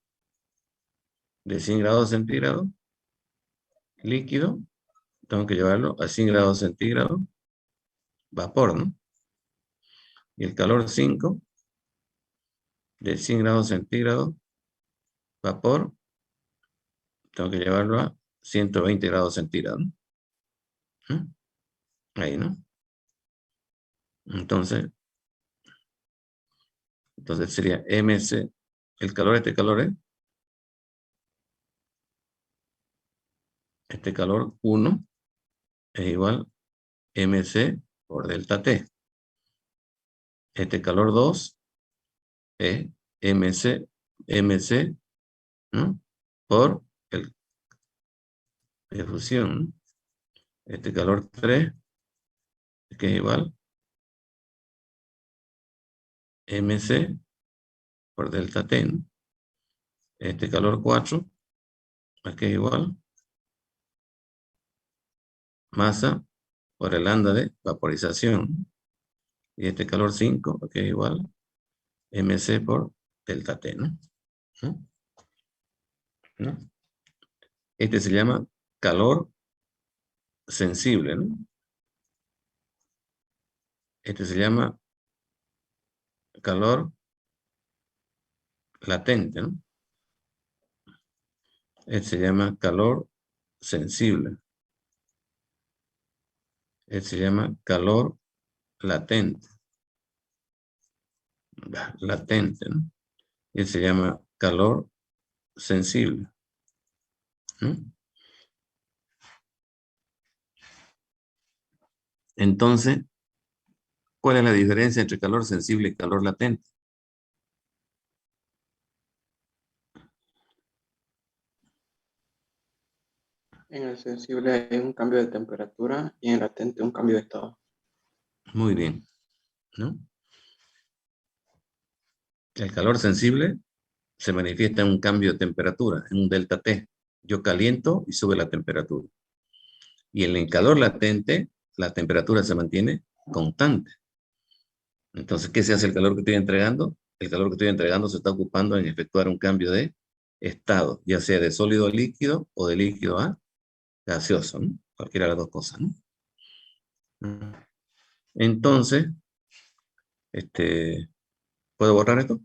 de 100 grados centígrados, líquido, tengo que llevarlo a 100 grados centígrados, vapor, ¿no? Y el calor 5, de 100 grados centígrados, vapor, tengo que llevarlo a 120 grados centígrados, ¿no? Ahí, ¿no? Entonces sería MC, el calor, este calor 1 es igual MC por delta T. Este calor 2 es MC, ¿no? Por el de fusión, ¿no? Este calor 3, que es igual MC por delta T, ¿no? Este calor 4, que es igual masa por el lambda de vaporización. Y este calor 5, que es igual MC por delta T, ¿no? ¿No? Este se llama calor sensible, ¿no? Este se llama calor latente, ¿no? Este se llama calor sensible. Este se llama calor latente. Latente, ¿no? Este se llama calor sensible, ¿no? Entonces, ¿cuál es la diferencia entre calor sensible y calor latente? En el sensible hay un cambio de temperatura y en el latente un cambio de estado. Muy bien, ¿no? El calor sensible se manifiesta en un cambio de temperatura, en un delta T. Yo caliento y sube la temperatura. Y en el calor latente, la temperatura se mantiene constante. Entonces, ¿qué se hace el calor que estoy entregando? El calor que estoy entregando se está ocupando en efectuar un cambio de estado, ya sea de sólido a líquido o de líquido a gaseoso, ¿no? Cualquiera de las dos cosas, ¿no? Entonces, ¿puedo borrar esto?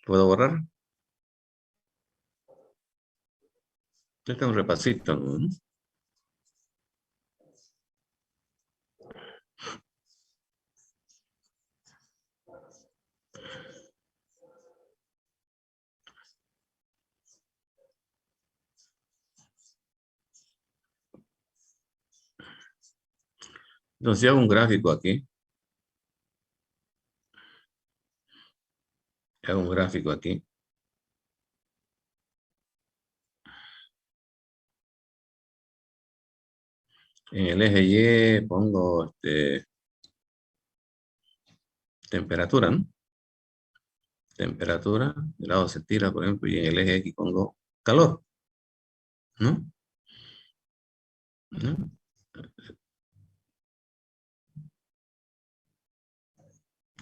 ¿Puedo borrar? Este es un repasito, ¿no? Entonces, hago un gráfico aquí. Hago un gráfico aquí. En el eje Y pongo temperatura, ¿no? Temperatura, grado centígrado, por ejemplo, y en el eje X pongo calor, ¿no? ¿No?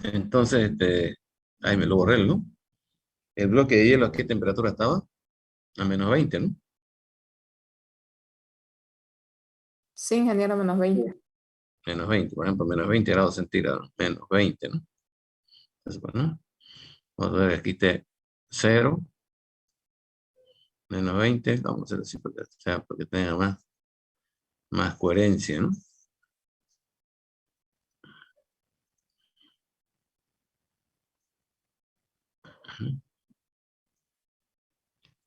Entonces, ahí me lo borré, ¿no? El bloque de hielo, ¿a qué temperatura estaba? A -20, ¿no? Sí, ingeniero, -20. -20, por ejemplo, -20 grados centígrados, -20, ¿no? Entonces, bueno, vamos a ver, aquí esté 0, -20, vamos a hacer así porque tenga más coherencia, ¿no?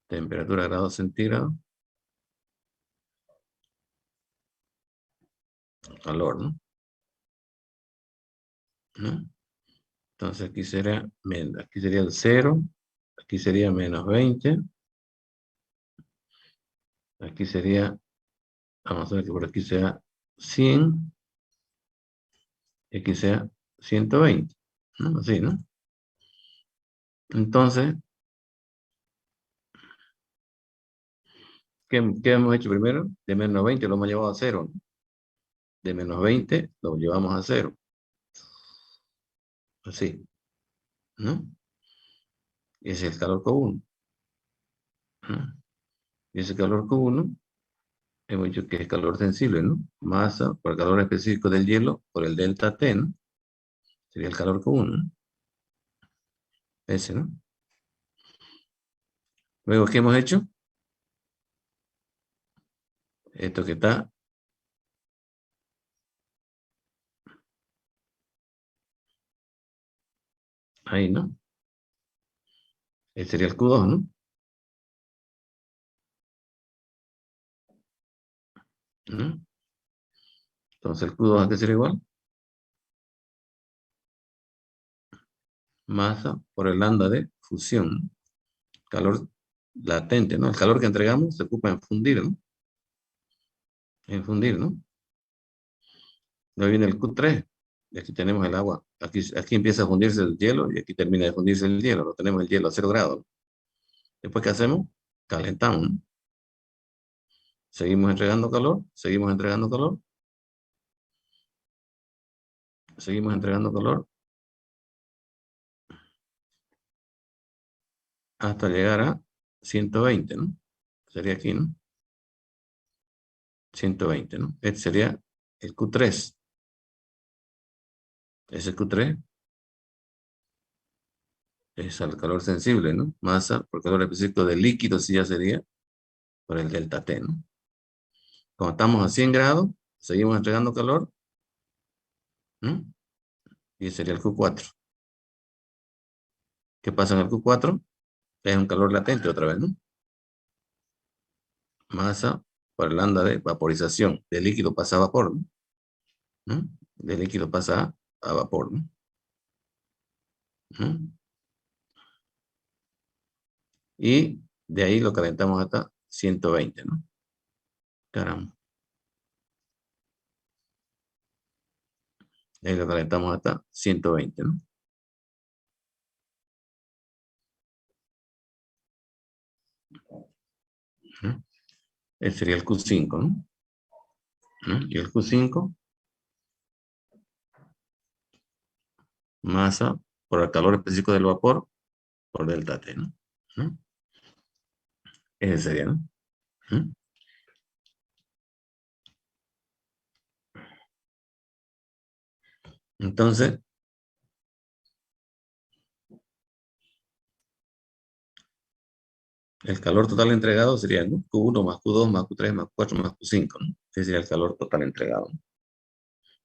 Temperatura grados centígrados, calor, ¿no? ¿No? Entonces aquí sería el 0, aquí sería -20, aquí sería, vamos a ver que por aquí sea 100, y aquí sea 120, ¿no? Así, ¿no? Entonces, ¿qué hemos hecho primero? De -20 lo hemos llevado a 0, ¿no? De -20 lo llevamos a 0, así, ¿no? Y ese es el calor común, ¿no? Y ese calor común hemos dicho que es calor sensible, ¿no? Masa por el calor específico del hielo por el delta T, ¿no? Sería el calor común, ¿no? Ese, ¿no? Luego, ¿qué hemos hecho? Esto que está ahí, ¿no? Ese sería el Q2, ¿no? ¿No? Entonces, el Q2, ¿a qué sería igual? Masa por el lambda de fusión, ¿no? Calor latente, ¿no? El calor que entregamos se ocupa en fundir, ¿no? En fundir, ¿no? Luego viene el Q3, y aquí tenemos el agua. Aquí empieza a fundirse el hielo y aquí termina de fundirse el hielo. Lo tenemos el hielo a 0 grados. Después, ¿qué hacemos? Calentamos, ¿no? Seguimos entregando calor, seguimos entregando calor, seguimos entregando calor hasta llegar a 120, ¿no? Sería aquí, ¿no? 120, ¿no? Este sería el Q3. Ese Q3 es al calor sensible, ¿no? Masa por calor específico del líquido, sí ya sería por el delta T, ¿no? Cuando estamos a 100 grados, seguimos entregando calor, ¿no? Y ese sería el Q4. ¿Qué pasa en el Q4? Es un calor latente otra vez, ¿no? Masa por el lambda de vaporización. De líquido pasa a vapor, ¿no? ¿No? De líquido pasa a vapor, ¿no? ¿No? Y de ahí lo calentamos hasta 120, ¿no? Caramba. De ahí lo calentamos hasta 120, ¿no? ¿No? Ese sería el Q5, ¿no? ¿No? Y el Q5, masa por el calor específico del vapor por delta T, ¿no? ¿No? Ese sería, ¿no? ¿No? Entonces, el calor total entregado sería, ¿no? Q1 más Q2 más Q3 más Q4 más Q5, ¿no? Ese sería el calor total entregado,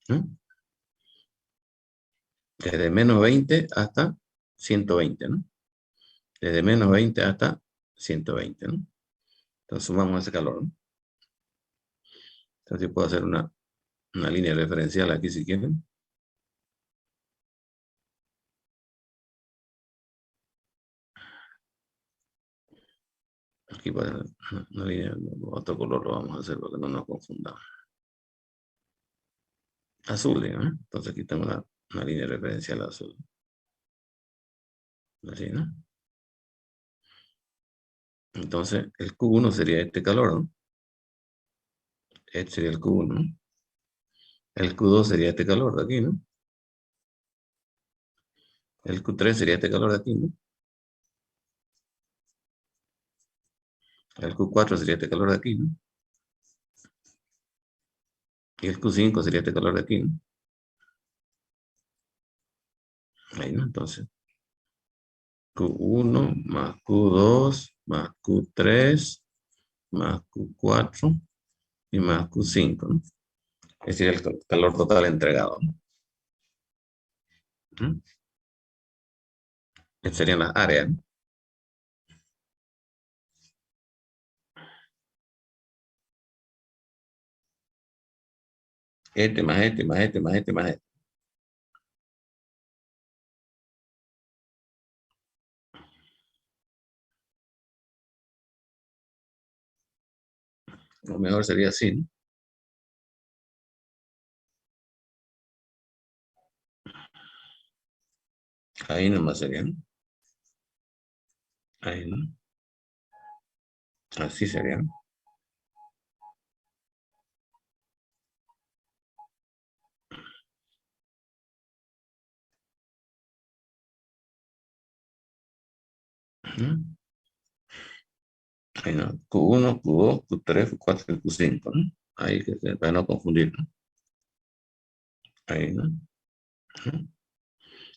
¿no? Desde -20 hasta 120, ¿no? Desde -20 hasta 120, ¿no? Entonces sumamos ese calor, ¿no? Entonces puedo hacer una línea referencial aquí si quieren. Aquí puede una línea, otro color lo vamos a hacer para que no nos confundamos. azul, ¿no? Entonces aquí tengo una línea referencial azul. Así, ¿no? Entonces, el Q1 sería este calor, ¿no? Este sería el Q1, ¿no? El Q2 sería este calor de aquí, ¿no? El Q3 sería este calor de aquí, ¿no? El Q4 sería este calor de aquí, ¿no? Y el Q5 sería este calor de aquí, ¿no? Ahí, ¿no? Entonces, Q1 más Q2 más Q3 más Q4 y más Q5, ¿no? Ese sería el calor total entregado, ¿no? ¿Mm? Estas serían las áreas, ¿no? Este más este más este más este más este. Lo mejor sería así, ¿no? Ahí nomás sería, ¿no? Ahí, ¿no? Así sería, ¿no? ¿Mm? Ahí, ¿no? Q1, Q2, Q3, Q4 y Q5, ¿no? Ahí que para no confundir, ¿no? Ahí, ¿no? ¿Mm?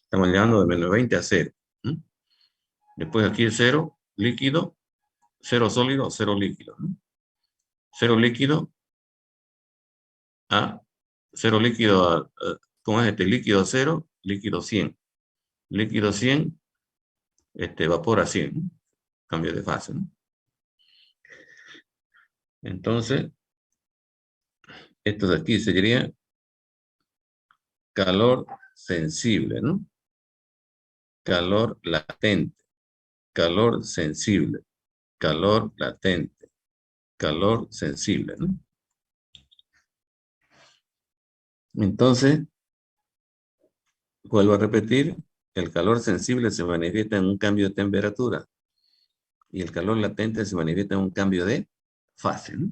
Estamos llegando de menos 20 a 0. ¿Mm? Después aquí es 0 líquido, 0 sólido, 0 líquido, ¿no? 0 líquido a 0 líquido ¿cómo es este? Líquido 0, líquido 100. Líquido 100, vapor a 100, ¿no? Cambio de fase, ¿no? Entonces, esto de aquí sería calor sensible, ¿no? Calor latente, calor sensible, calor latente, calor sensible, ¿no? Entonces, vuelvo a repetir, el calor sensible se manifiesta en un cambio de temperatura y el calor latente se manifiesta en un cambio de fase, ¿no?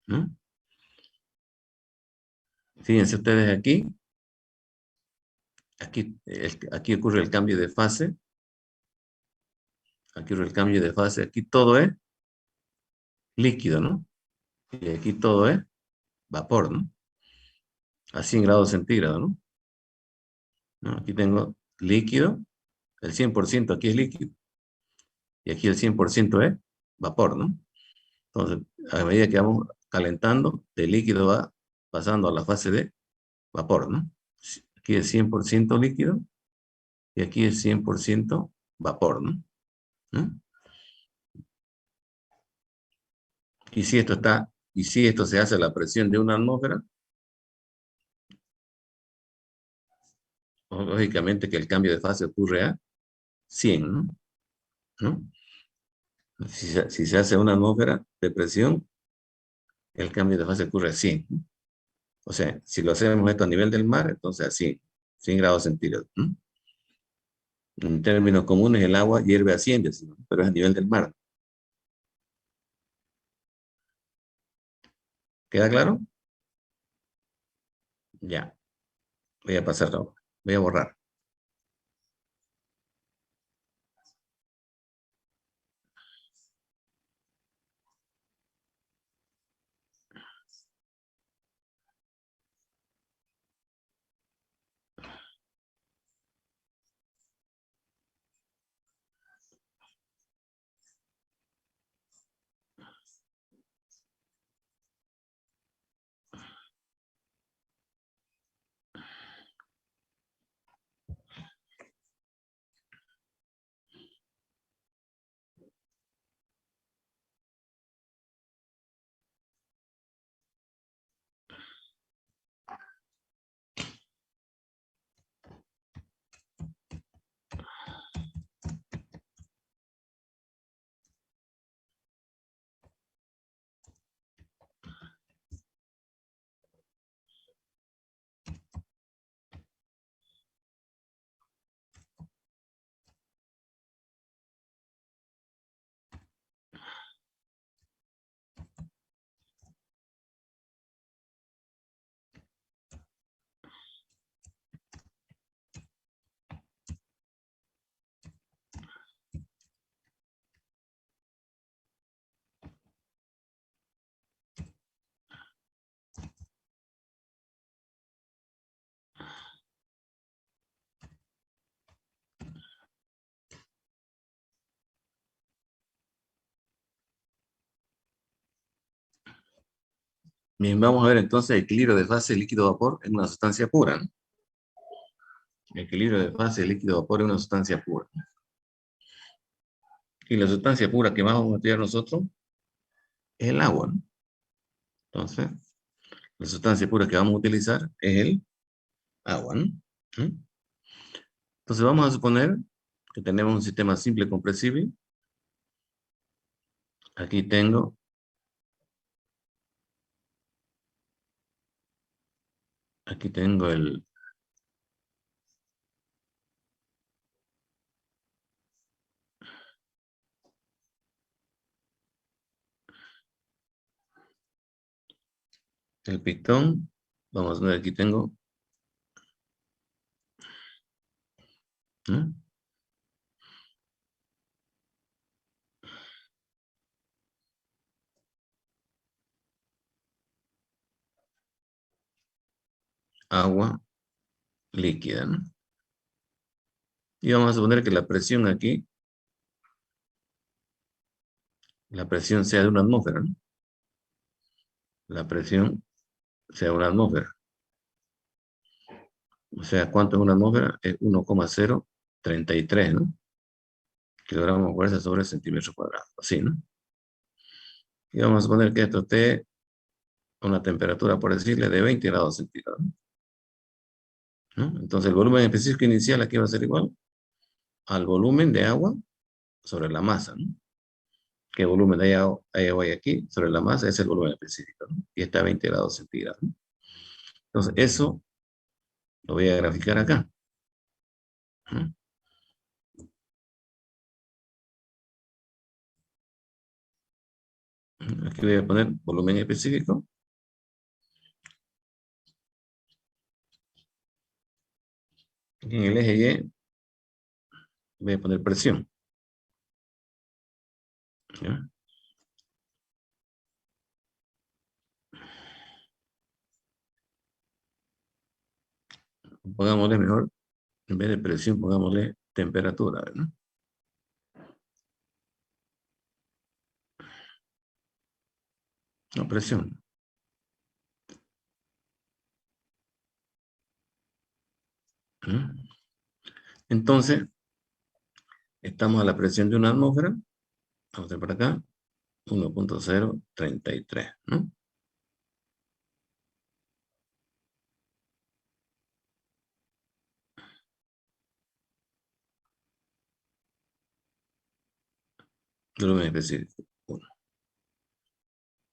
¿No? Fíjense ustedes aquí ocurre el cambio de fase, aquí ocurre el cambio de fase, aquí todo es líquido, ¿no? Y aquí todo es vapor, ¿no? A 100 grados centígrados, ¿no? ¿No? Aquí tengo líquido, el 100% aquí es líquido, y aquí el 100% es vapor, ¿no? Entonces, a medida que vamos calentando, el líquido va pasando a la fase de vapor, ¿no? Aquí es 100% líquido, y aquí es 100% vapor, ¿no? ¿No? Y si esto se hace a la presión de una atmósfera, lógicamente que el cambio de fase ocurre a 100, ¿no? ¿No? Si se hace una atmósfera de presión, el cambio de fase ocurre a 100, ¿no? O sea, si lo hacemos esto a nivel del mar, entonces a 100 grados centígrados, ¿no? En términos comunes, el agua hierve a 100, decimos, pero es a nivel del mar. ¿Queda claro? Ya. Voy a pasar ahora. Voy a borrar. Bien, vamos a ver entonces equilibrio de fase líquido-vapor en una sustancia pura, ¿no? Equilibrio de fase líquido-vapor en una sustancia pura. Y la sustancia pura que más vamos a estudiar nosotros es el agua, ¿no? Entonces, la sustancia pura que vamos a utilizar es el agua, ¿no? ¿Mm? Entonces vamos a suponer que tenemos un sistema simple compresible. Aquí tengo el pistón. Vamos a ver, aquí tengo, ¿no? Agua líquida, ¿no? Y vamos a suponer que la presión aquí, la presión sea de una atmósfera, ¿no? La presión sea una atmósfera. O sea, ¿cuánto es una atmósfera? Es 1,033, ¿no? Kilogramos de fuerza sobre centímetro cuadrado. Así, ¿no? Y vamos a suponer que esto esté a una temperatura, por decirle, de 20 grados centígrados, ¿no? Entonces, el volumen específico inicial aquí va a ser igual al volumen de agua sobre la masa, ¿no? ¿Qué volumen de agua hay aquí sobre la masa? Es el volumen específico, ¿no? Y está a 20 grados centígrados, ¿no? Entonces, eso lo voy a graficar acá, ¿no? Aquí voy a poner volumen específico. Aquí en el eje Y voy a poner presión, ¿ya? Pongámosle mejor, en vez de presión, pongámosle temperatura, ¿no? No, presión. ¿No? Entonces, estamos a la presión de una atmósfera. Vamos a ver por acá. 1,033, ¿no? Volumen específico. 1.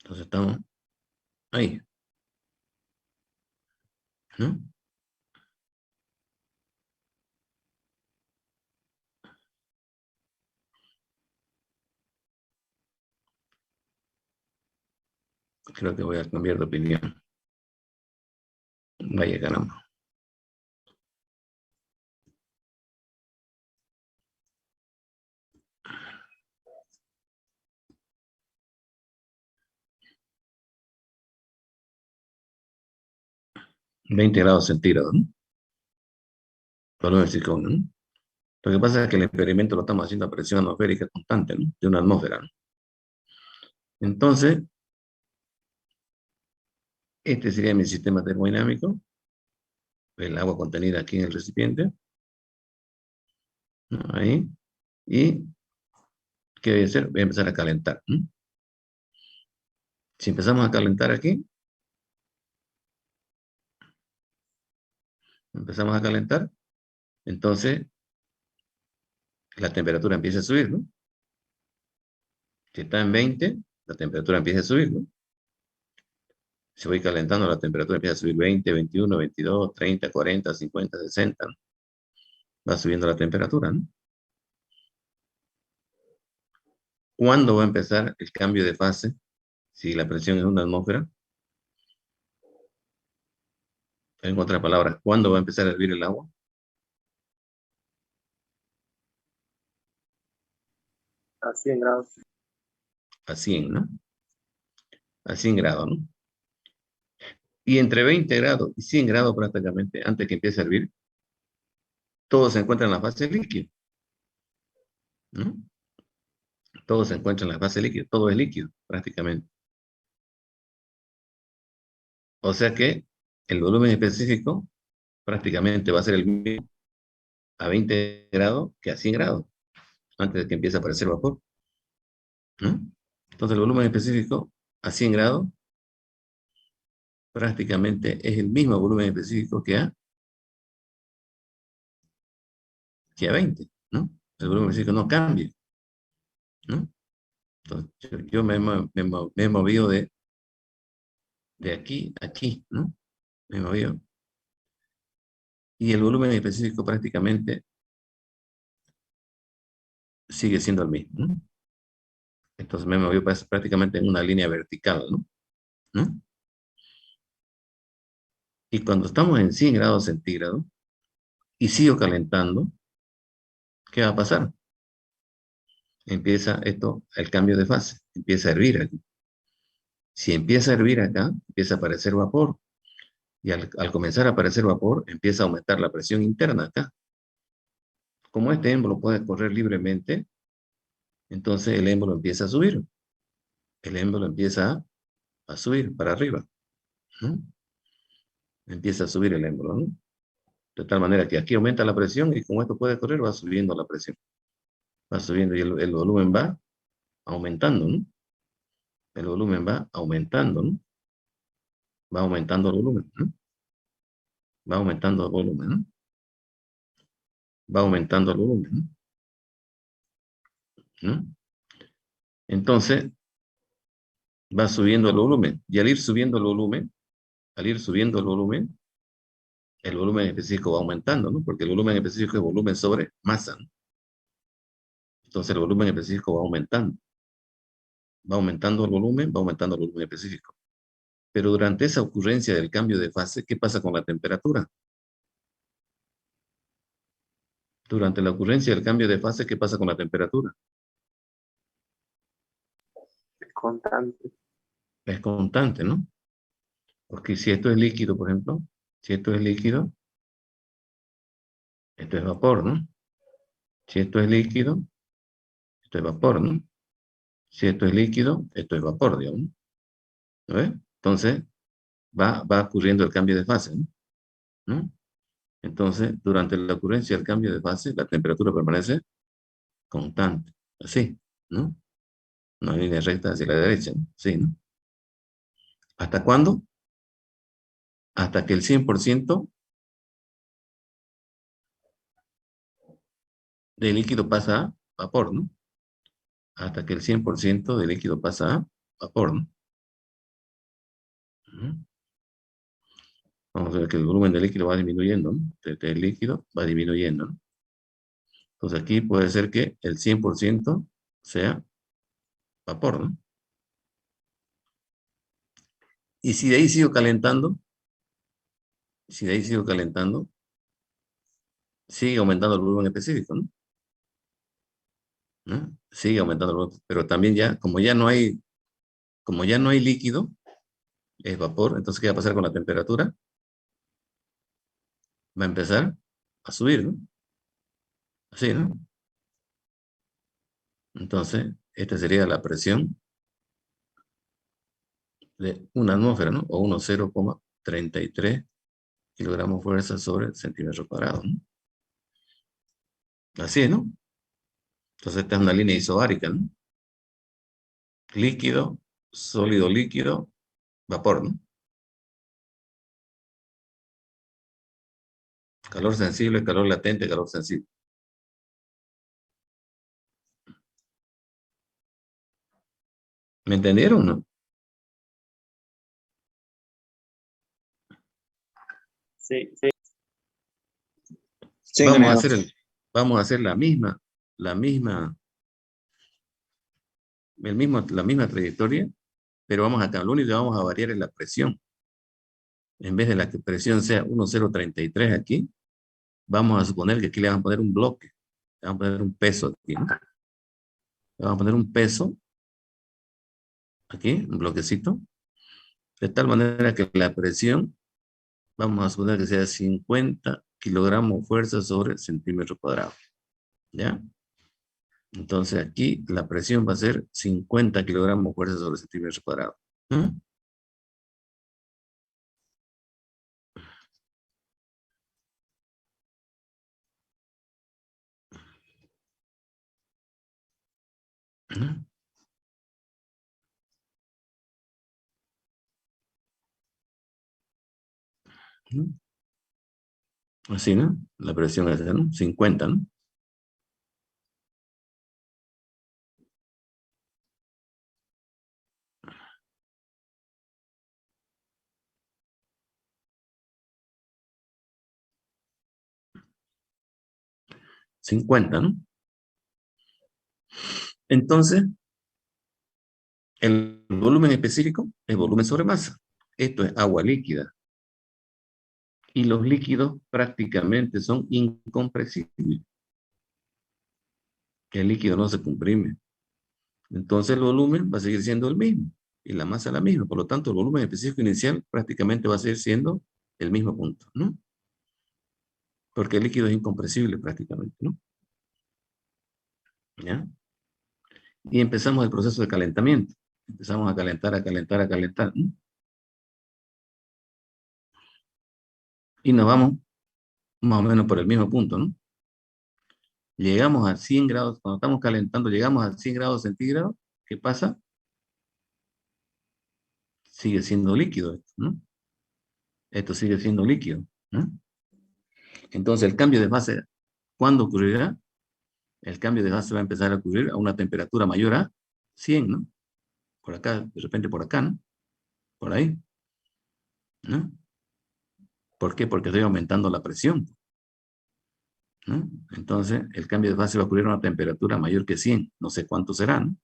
Entonces estamos ahí, ¿no? Creo que voy a cambiar de opinión. Vaya caramba. $20 grados centígrados, ¿no? Volumen específico, ¿no? Lo que pasa es que el experimento lo estamos haciendo a presión atmosférica constante, ¿no? De una atmósfera, ¿no? Entonces, este sería mi sistema termodinámico. El agua contenida aquí en el recipiente, ¿no? Ahí. Y, ¿qué voy a hacer? Voy a empezar a calentar, ¿no? Si empezamos a calentar aquí, empezamos a calentar, entonces la temperatura empieza a subir, ¿no? Si está en 20, la temperatura empieza a subir, ¿no? Si voy calentando, la temperatura empieza a subir 20, 21, 22, 30, 40, 50, 60, ¿no? Va subiendo la temperatura, ¿no? ¿Cuándo va a empezar el cambio de fase? Si la presión es una atmósfera. En otras palabras, ¿cuándo va a empezar a hervir el agua? A 100 grados. A 100, ¿no? A 100 grados, ¿no? Y entre 20 grados y 100 grados prácticamente, antes que empiece a hervir, todo se encuentra en la fase líquida, ¿no? Todo se encuentra en la fase líquida, todo es líquido prácticamente. O sea que el volumen específico prácticamente va a ser el mismo a 20 grados que a 100 grados, antes de que empiece a aparecer vapor, ¿no? Entonces el volumen específico a 100 grados prácticamente es el mismo volumen específico que a 20, ¿no? El volumen específico no cambia, ¿no? Entonces yo me he movido de aquí a aquí, ¿no? Me he movido. Y el volumen específico prácticamente sigue siendo el mismo, ¿no? Entonces me he movido prácticamente en una línea vertical, ¿no? ¿No? Y cuando estamos en 100 grados centígrados y sigo calentando, ¿qué va a pasar? Empieza esto, el cambio de fase, empieza a hervir aquí. Si empieza a hervir acá, empieza a aparecer vapor. Y al comenzar a aparecer vapor, empieza a aumentar la presión interna acá. Como este émbolo puede correr libremente, entonces el émbolo empieza a subir. El émbolo empieza a subir para arriba, ¿no? Empieza a subir el émbolo, ¿no? De tal manera que aquí aumenta la presión y como esto puede correr, va subiendo la presión. Va subiendo y el volumen va aumentando, ¿no? El volumen va aumentando, ¿no? Va aumentando el volumen, ¿no? Va aumentando el volumen, ¿no? Va aumentando el volumen, ¿no? Entonces, va subiendo el volumen. Y al ir subiendo el volumen, el volumen específico va aumentando, ¿no? Porque el volumen específico es volumen sobre masa, ¿no? Entonces, el volumen específico va aumentando. Va aumentando el volumen, va aumentando el volumen específico. Pero durante esa ocurrencia del cambio de fase, ¿qué pasa con la temperatura? Durante la ocurrencia del cambio de fase, ¿qué pasa con la temperatura? Es constante. Es constante, ¿no? Porque si esto es líquido, por ejemplo, si esto es líquido, esto es vapor, ¿no? Si esto es líquido, esto es vapor, ¿no? Si esto es líquido, esto es vapor, digamos, ¿no ves? Entonces, va ocurriendo el cambio de fase, ¿no? ¿No? Entonces, durante la ocurrencia del cambio de fase, la temperatura permanece constante, así, ¿no? Una línea recta hacia la derecha, ¿no? Sí, ¿no? ¿Hasta cuándo? Hasta que el 100% de líquido pasa a vapor, ¿no? Hasta que el 100% de líquido pasa a vapor, ¿no? Ujú. Vamos a ver que el volumen de líquido va disminuyendo, ¿no? El líquido va disminuyendo, ¿no? Entonces aquí puede ser que el 100% sea vapor, ¿no? Y si de ahí sigo calentando, sigue aumentando el volumen específico, ¿no? ¿No? Sigue aumentando el volumen, pero también ya, como ya no hay líquido, es vapor, entonces ¿qué va a pasar con la temperatura? Va a empezar a subir, ¿no? Así, ¿no? Entonces, esta sería la presión de una atmósfera, ¿no? O unos 0,33 kilogramos fuerza sobre centímetro cuadrado, ¿no? Así, ¿no? Entonces, esta es una línea isobárica, ¿no? Líquido, sólido, líquido, vapor, ¿no? Calor sensible, calor latente, calor sensible. ¿Me entendieron o no? Sí, sí. Sí, Vamos a ingeniero. hacer vamos a hacer la misma, la misma la misma trayectoria, pero vamos acá, lo único que vamos a variar es la presión. En vez de la que presión sea 1,033 aquí, vamos a suponer que aquí le vamos a poner un bloque, le vamos a poner un peso aquí, ¿no? Le vamos a poner un peso aquí, un bloquecito, de tal manera que la presión, vamos a suponer que sea 50 kilogramos fuerza sobre centímetro cuadrado, ¿ya? Entonces aquí la presión va a ser 50 kilogramos fuerza sobre centímetro cuadrado. ¿Mm? ¿no? ¿No? Así, ¿no? La presión es, ¿no? 50, ¿no? $50, ¿no? Entonces, el volumen específico es volumen sobre masa. Esto es agua líquida. Y los líquidos prácticamente son incompresibles. El líquido no se comprime. Entonces el volumen va a seguir siendo el mismo y la masa la misma. Por lo tanto, el volumen específico inicial prácticamente va a seguir siendo el mismo punto, ¿no? Porque el líquido es incompresible prácticamente, ¿no? ¿Ya? Y empezamos el proceso de calentamiento. Empezamos a calentar, a calentar, a calentar, ¿no? Y nos vamos más o menos por el mismo punto, ¿no? Llegamos a 100 grados, cuando estamos calentando, llegamos a 100 grados centígrados. ¿Qué pasa? Sigue siendo líquido esto, ¿no? Esto sigue siendo líquido, ¿no? Entonces el cambio de fase, ¿cuándo ocurrirá? El cambio de fase va a empezar a ocurrir a una temperatura mayor a 100, ¿no? Por acá, de repente por acá, ¿no? Por ahí, ¿no? ¿Por qué? Porque estoy aumentando la presión, ¿no? Entonces, el cambio de fase va a ocurrir a una temperatura mayor que 100, no sé cuánto será, ¿no?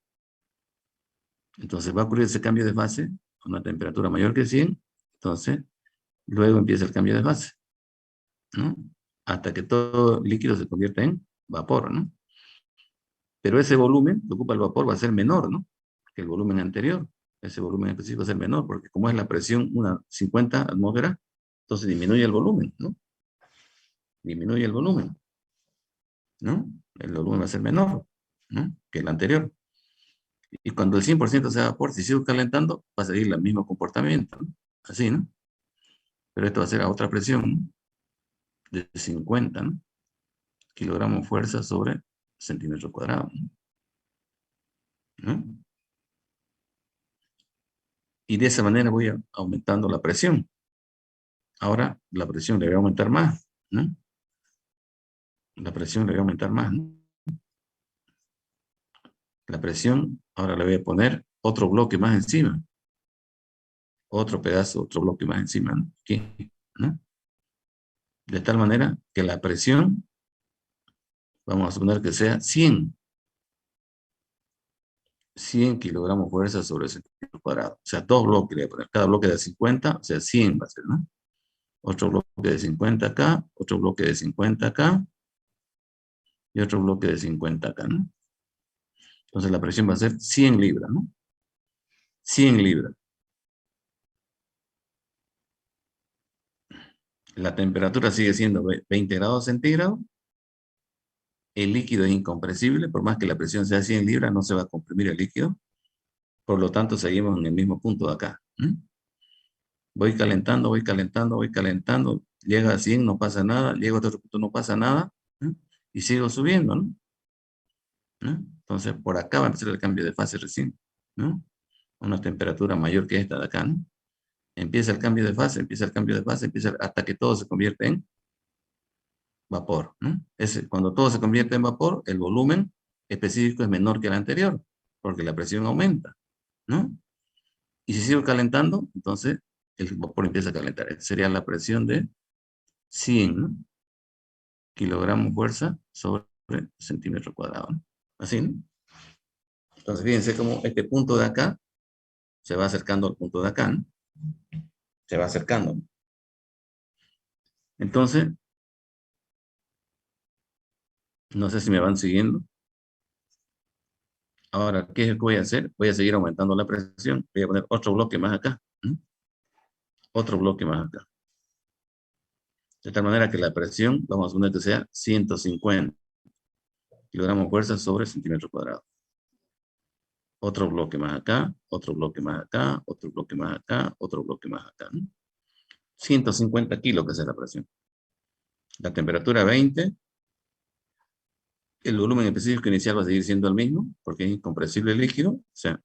Entonces va a ocurrir ese cambio de fase a una temperatura mayor que 100, entonces luego empieza el cambio de fase, ¿no? Hasta que todo líquido se convierta en vapor, ¿no? Pero ese volumen que ocupa el vapor va a ser menor, ¿no? Que el volumen anterior. Ese volumen específico va a ser menor, porque como es la presión una 50 atmósferas, entonces disminuye el volumen, ¿no? Disminuye el volumen, ¿no? El volumen va a ser menor, ¿no? Que el anterior. Y cuando el 100% sea vapor, si sigo calentando, va a seguir el mismo comportamiento, ¿no? Así, ¿no? Pero esto va a ser a otra presión, ¿no? De 50, ¿no? Kilogramos fuerza sobre centímetro cuadrado, ¿no? Y de esa manera voy aumentando la presión. Ahora la presión le voy a aumentar más, ¿no? La presión le voy a aumentar más, ¿no? La presión, ahora le voy a poner otro bloque más encima. Otro pedazo, otro bloque más encima, ¿no? Aquí, ¿no? De tal manera que la presión, vamos a suponer que sea 100 kilogramos fuerza sobre centímetro cuadrado. O sea, dos bloques le voy a poner. Cada bloque de 50, o sea, 100 va a ser, ¿no? Otro bloque de 50 acá, otro bloque de 50 acá, y otro bloque de 50 acá, ¿no? Entonces la presión va a ser 100 libras, ¿no? 100 libras. La temperatura sigue siendo 20 grados centígrados. El líquido es incompresible, por más que la presión sea 100 libras, no se va a comprimir el líquido. Por lo tanto, seguimos en el mismo punto de acá. Voy calentando, voy calentando, voy calentando. Llega a 100, no pasa nada. Llego a otro punto, no pasa nada. Y sigo subiendo, ¿no? Entonces, por acá va a empezar el cambio de fase recién, ¿no? Una temperatura mayor que esta de acá, ¿no? Empieza el cambio de fase, empieza el cambio de fase, empieza hasta que todo se convierte en vapor, ¿no? Cuando todo se convierte en vapor, el volumen específico es menor que el anterior, porque la presión aumenta, ¿no? Y si sigo calentando, entonces el vapor empieza a calentar. Esta sería la presión de 100, ¿no? Kilogramos fuerza sobre centímetro cuadrado, ¿no? Así, ¿no? Entonces, fíjense cómo este punto de acá se va acercando al punto de acá, ¿no? Se va acercando, ¿no? Entonces, no sé si me van siguiendo. Ahora, ¿qué es lo que voy a hacer? Voy a seguir aumentando la presión. Voy a poner otro bloque más acá, ¿no? Otro bloque más acá. De tal manera que la presión, vamos a poner que sea 150 kilogramos fuerza sobre centímetro cuadrado. Otro bloque más acá, otro bloque más acá, otro bloque más acá, otro bloque más acá, ¿no? 150 kilos que es la presión. La temperatura 20. El volumen específico inicial va a seguir siendo el mismo, porque es incompresible líquido. O sea,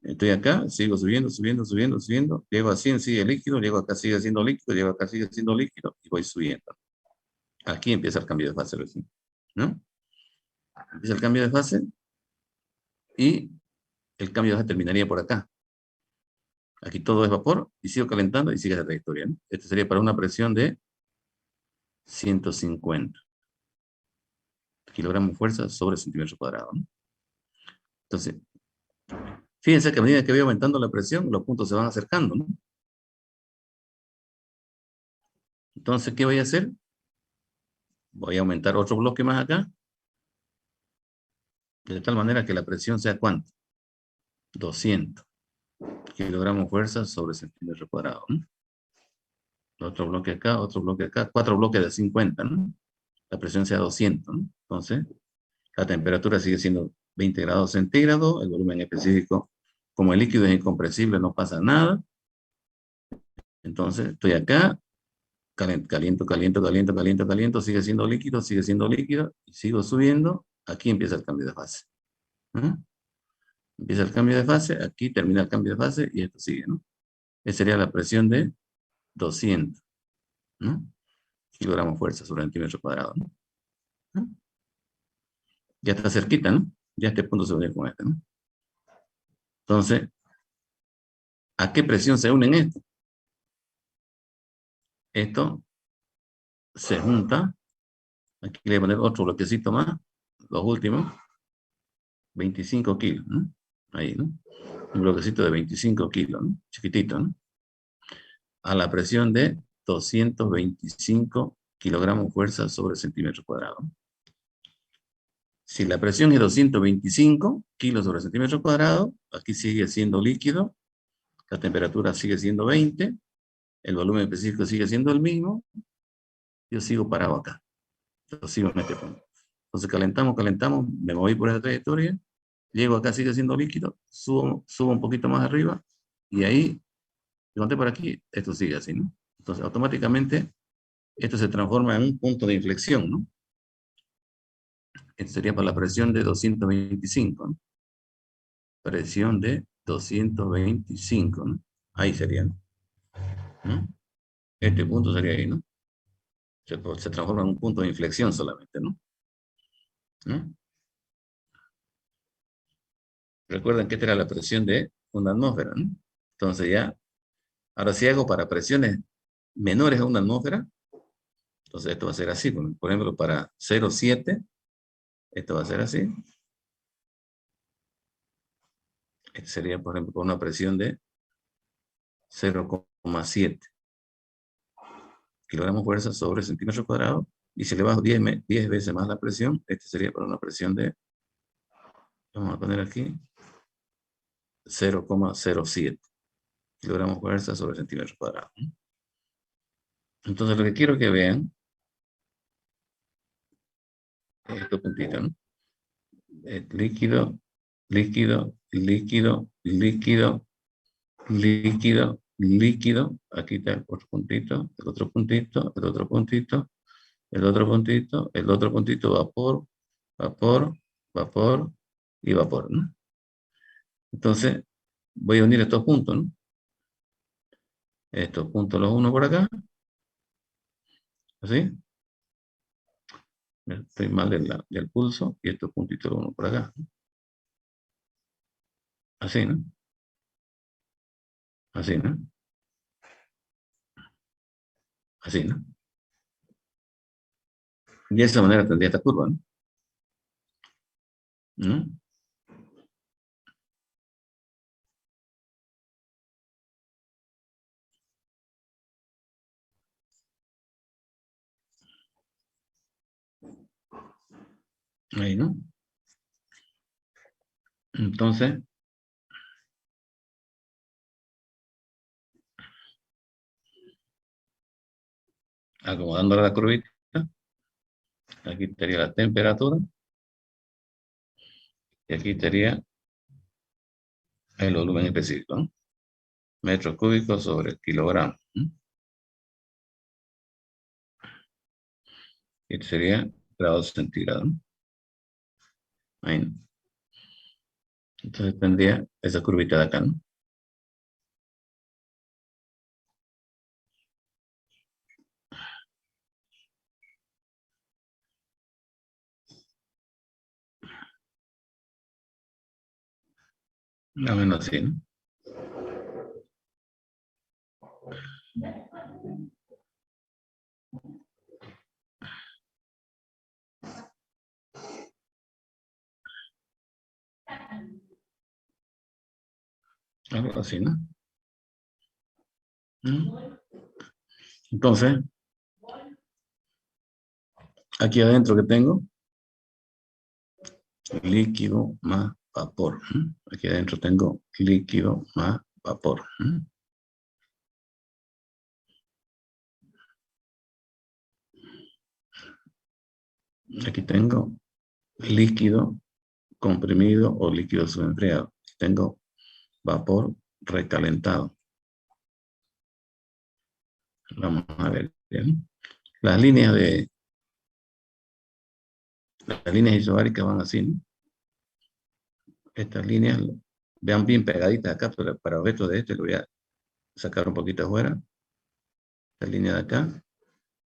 estoy acá, sigo subiendo, subiendo, subiendo, subiendo. Llego a 100, sigue líquido. Llego acá, sigue siendo líquido. Llego acá, sigue siendo líquido. Y voy subiendo. Aquí empieza el cambio de fase recién, ¿no? Empieza el cambio de fase y el cambio de fase terminaría por acá. Aquí todo es vapor y sigo calentando y sigue esa trayectoria, ¿no? Esto sería para una presión de 150 kilogramos de fuerza sobre centímetro cuadrado, ¿no? Entonces, fíjense que a medida que voy aumentando la presión, los puntos se van acercando, ¿no? Entonces, ¿qué voy a hacer? Voy a aumentar otro bloque más acá, de tal manera que la presión sea ¿cuánto? 200 kilogramos de fuerza sobre centímetro cuadrado, ¿no? Otro bloque acá, 4 bloques de 50, ¿no? La presión sea 200, ¿no? Entonces, la temperatura sigue siendo 20 grados centígrados, el volumen específico, como el líquido es incompresible, no pasa nada. Entonces, estoy acá, caliento, caliento, caliento, caliento, caliento, sigue siendo líquido, y sigo subiendo, aquí empieza el cambio de fase. ¿Mm? Empieza el cambio de fase, aquí termina el cambio de fase, y esto sigue, ¿no? Esa sería la presión de 200, ¿no? Kilogramos fuerza sobre centímetro cuadrado, ¿no? ¿Mm? Ya está cerquita, ¿no? Ya este punto se une con este, ¿no? Entonces, ¿a qué presión se unen estos? Esto se junta, aquí le voy a poner otro bloquecito más, los últimos, 25 kilos, ¿no? Ahí, ¿no? Un bloquecito de 25 kilos, ¿no? Chiquitito, ¿no? A la presión de 225 kilogramos fuerza sobre centímetro cuadrado. Si la presión es 225 kilos sobre centímetro cuadrado, aquí sigue siendo líquido, la temperatura sigue siendo 20, el volumen específico sigue siendo el mismo, yo sigo parado acá, yo sigo en este punto. Entonces calentamos, calentamos, me moví por esa trayectoria, llego acá, sigue siendo líquido, subo un poquito más arriba, y ahí, levanté por aquí, esto sigue así, ¿no? Entonces automáticamente esto se transforma en un punto de inflexión, ¿no? Esto sería para la presión de 225, ¿no? Presión de 225, ¿no? Ahí sería, ¿no? Este punto sería ahí, ¿no? Se transforma en un punto de inflexión solamente, ¿no? ¿No? Recuerden que esta era la presión de una atmósfera, ¿no? Entonces ya, ahora si hago para presiones menores a una atmósfera, entonces esto va a ser así. Por ejemplo, para 0,7, esto va a ser así. Este sería, por ejemplo, con una presión de 0,7 kilogramos de fuerza sobre centímetro cuadrado. Y si le bajo 10 veces más la presión, este sería para una presión de, vamos a poner aquí, 0,07 kilogramos de fuerza sobre centímetro cuadrado. Entonces lo que quiero que vean es estos puntitos, ¿no? Líquido, líquido, líquido, líquido, líquido, líquido. Aquí está el otro puntito, el otro puntito, el otro puntito, el otro puntito, el otro puntito, vapor, vapor, vapor y vapor, ¿no? Entonces, voy a unir estos puntos, ¿no? Estos puntos los uno por acá. ¿Así? Estoy mal del pulso y estos puntitos los uno por acá. Así, ¿no? Así, ¿no? Así, ¿no? De esa manera tendría esta curva, ¿no? ¿No? Ahí, ¿no? Entonces, acomodando la curvita, aquí estaría la temperatura y aquí estaría el volumen específico, ¿no? Metros cúbicos sobre kilogramo, ¿no? Este sería grados centígrados, ¿no? Ahí, ¿no? Entonces tendría esa curvita de acá, ¿no? Más o menos así, ¿no? Algo así, ¿no? ¿Mm? Entonces, aquí adentro que tengo, líquido más vapor. ¿Mm? Aquí adentro tengo líquido más vapor. ¿Mm? Aquí tengo líquido comprimido o líquido subenfriado. Tengo vapor recalentado. Vamos a ver. ¿Bien? Las líneas isobáricas van así, ¿no? Estas líneas, vean bien pegaditas acá, pero para el resto de este lo voy a sacar un poquito afuera. Esta línea de acá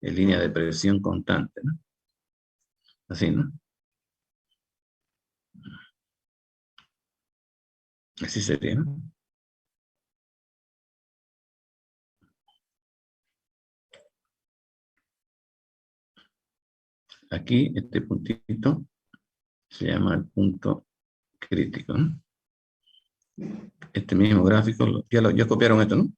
es línea de presión constante, ¿no? Así, ¿no? Así sería, ¿no? Aquí, este puntito se llama el punto crítico, ¿no? Este mismo gráfico, ya copiaron esto, ¿no?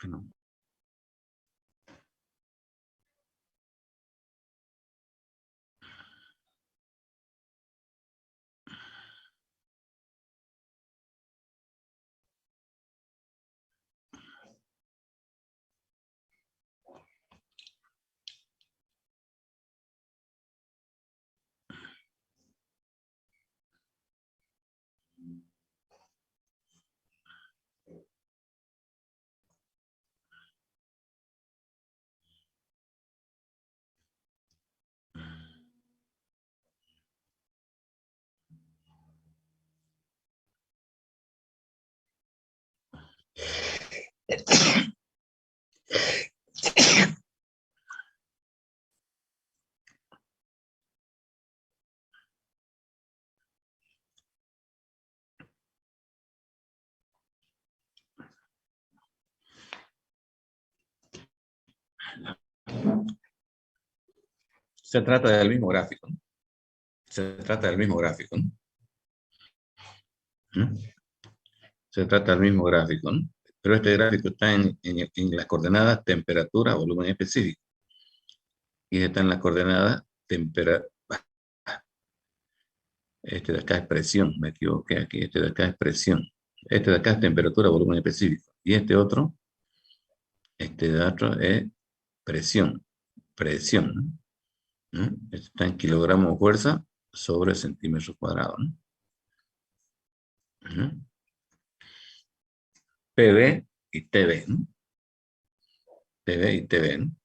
Bueno, se trata del mismo gráfico, ¿no? Se trata del mismo gráfico, ¿no? ¿Mm? Se trata del mismo gráfico, ¿no? Pero este gráfico está en las coordenadas temperatura, volumen específico. Y está en las coordenadas temperatura. Este de acá es presión, me equivoqué aquí. Este de acá es presión. Este de acá es temperatura, volumen específico. Y este de otro es presión. Presión, ¿no? Este está en kilogramos de fuerza sobre centímetros cuadrados, ¿no? Ujú. PV y TV, ¿no? PV y TV, ¿no?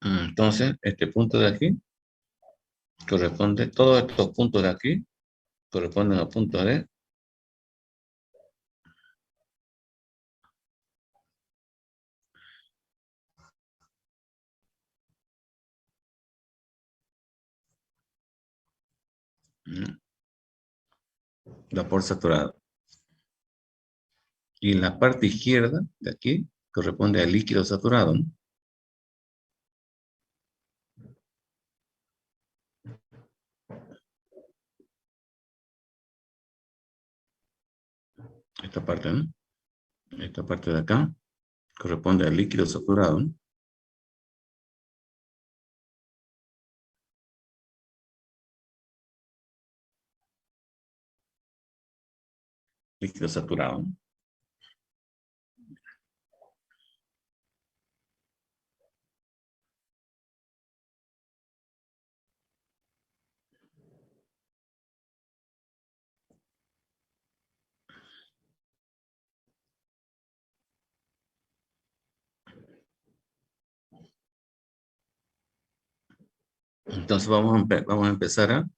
Entonces, este punto de aquí corresponde, todos estos puntos de aquí corresponden a puntos de vapor saturado. Y la parte izquierda de aquí corresponde al líquido saturado, ¿no? Esta parte, ¿no? Esta parte de acá corresponde al líquido saturado, ¿no? Líquido saturado, ¿no? Entonces vamos a empezar a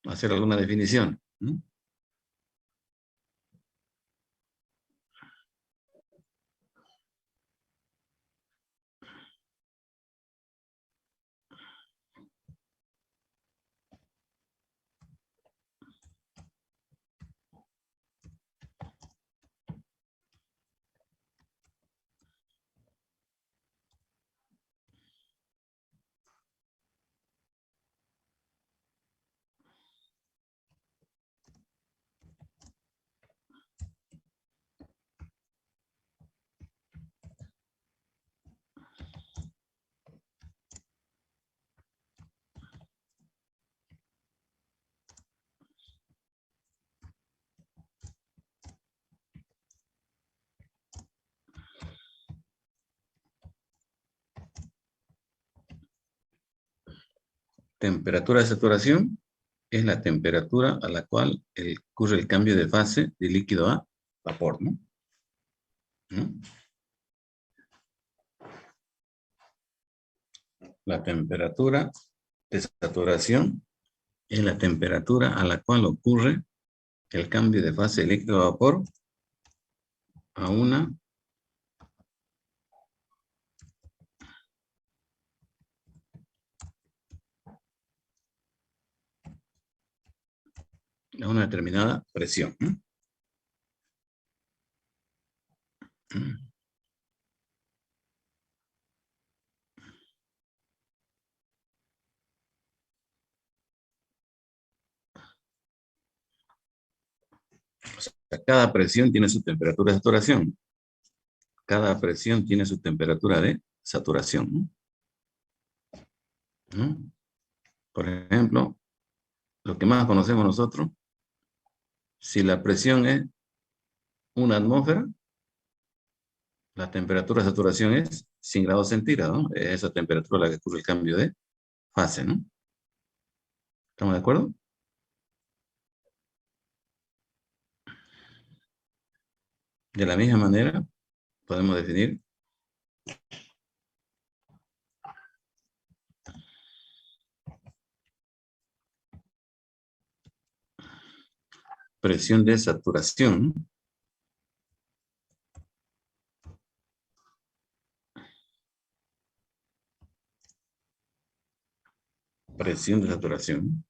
hacer alguna definición, ¿no? Temperatura de saturación es la temperatura a la cual ocurre el cambio de fase de líquido a vapor, ¿no? ¿No? La temperatura de saturación es la temperatura a la cual ocurre el cambio de fase de líquido a vapor a una determinada presión, ¿no? O sea, cada presión tiene su temperatura de saturación. Cada presión tiene su temperatura de saturación, ¿no? Por ejemplo, lo que más conocemos nosotros, si la presión es una atmósfera, la temperatura de saturación es 100 grados centígrados, ¿no? Es esa temperatura a la que ocurre el cambio de fase, ¿no? ¿Estamos de acuerdo? De la misma manera, podemos definir presión de saturación. Presión de saturación.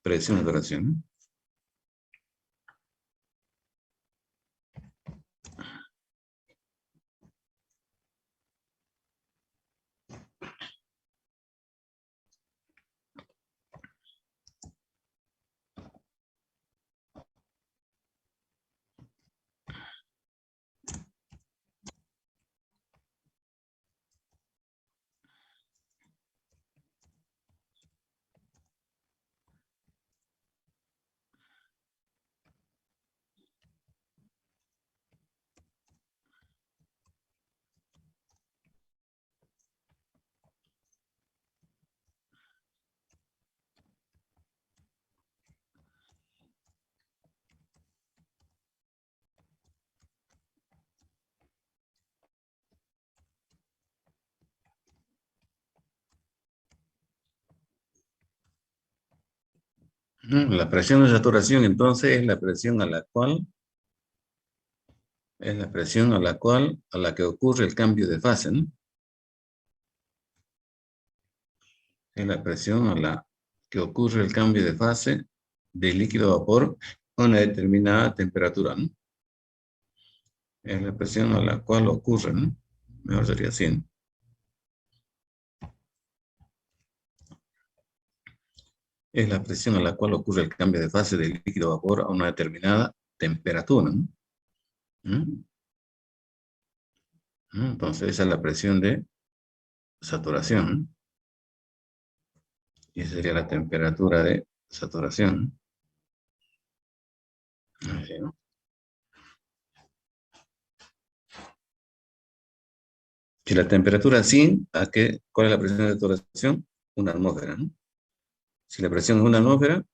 Presión de saturación. La presión de saturación, entonces, es la presión a la cual, a la que ocurre el cambio de fase, ¿no? Es la presión a la que ocurre el cambio de fase de líquido a vapor a una determinada temperatura, ¿no? Es la presión a la cual ocurre, ¿no? Mejor sería así, ¿no? Es la presión a la cual ocurre el cambio de fase del líquido a vapor a una determinada temperatura, ¿no? ¿Mm? Entonces, esa es la presión de saturación, ¿no? Y esa sería la temperatura de saturación, ¿no? Así, ¿no? Si la temperatura es 100, ¿cuál es la presión de saturación? Una atmósfera, ¿no? Si la presión es una atmósfera,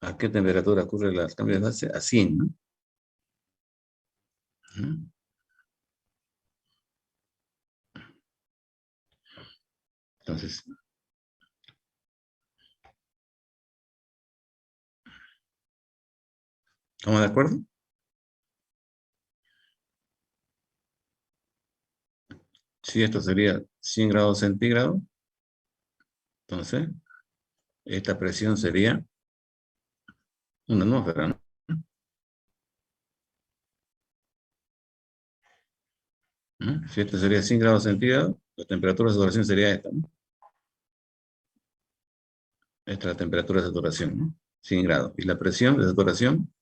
¿a qué temperatura ocurre el cambio de fase? A 100, ¿no? ¿Mm? Entonces, ¿estamos de acuerdo? Si esto sería 100 grados centígrados, entonces, esta presión sería una atmósfera, ¿no? Si esto sería 100 grados centígrados, la temperatura de saturación sería esta, ¿no? Esta es la temperatura de saturación, ¿no? 100 grados. Y la presión de saturación,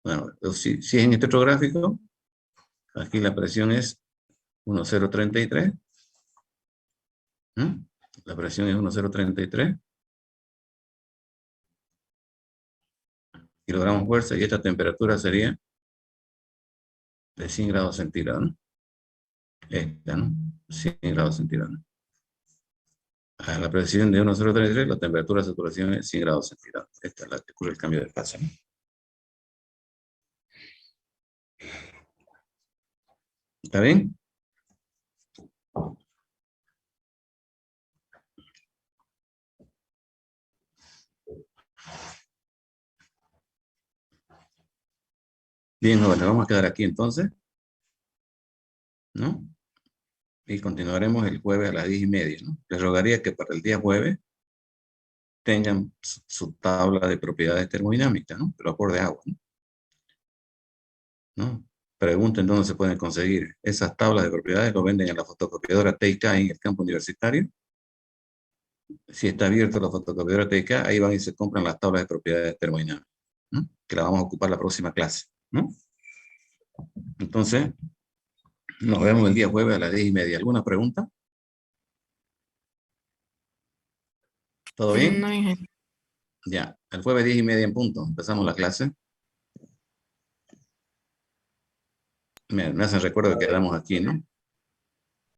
bueno, si es en este otro gráfico, aquí la presión es 1033. La presión es 1033 kilogramos fuerza y esta temperatura sería de 100 grados centígrados, ¿no? Esta, ¿no? 100 grados centígrados, ¿no? A la presión de 1033, la temperatura de saturación es 100 grados centígrados. Esta es la que ocurre el cambio de fase, ¿no? ¿Está bien? Bien, jóvenes, vamos a quedar aquí entonces, ¿no? Y continuaremos el jueves a las 10:30, ¿no? Les rogaría que para el día jueves tengan su tabla de propiedades termodinámicas, ¿no? Pero a vapor de agua, ¿no? Pregunten dónde se pueden conseguir esas tablas de propiedades. Lo venden en la fotocopiadora TIK en el campo universitario. Si está abierto la fotocopiadora TIK, ahí van y se compran las tablas de propiedades termodinámicas, ¿no? Que la vamos a ocupar la próxima clase, ¿no? Entonces, nos vemos el día jueves a las 10:30. ¿Alguna pregunta? ¿Todo bien? No, ingeniero. Ya, el jueves 10:30 en punto. Empezamos la clase. Me hacen recuerdo que quedamos aquí, ¿no?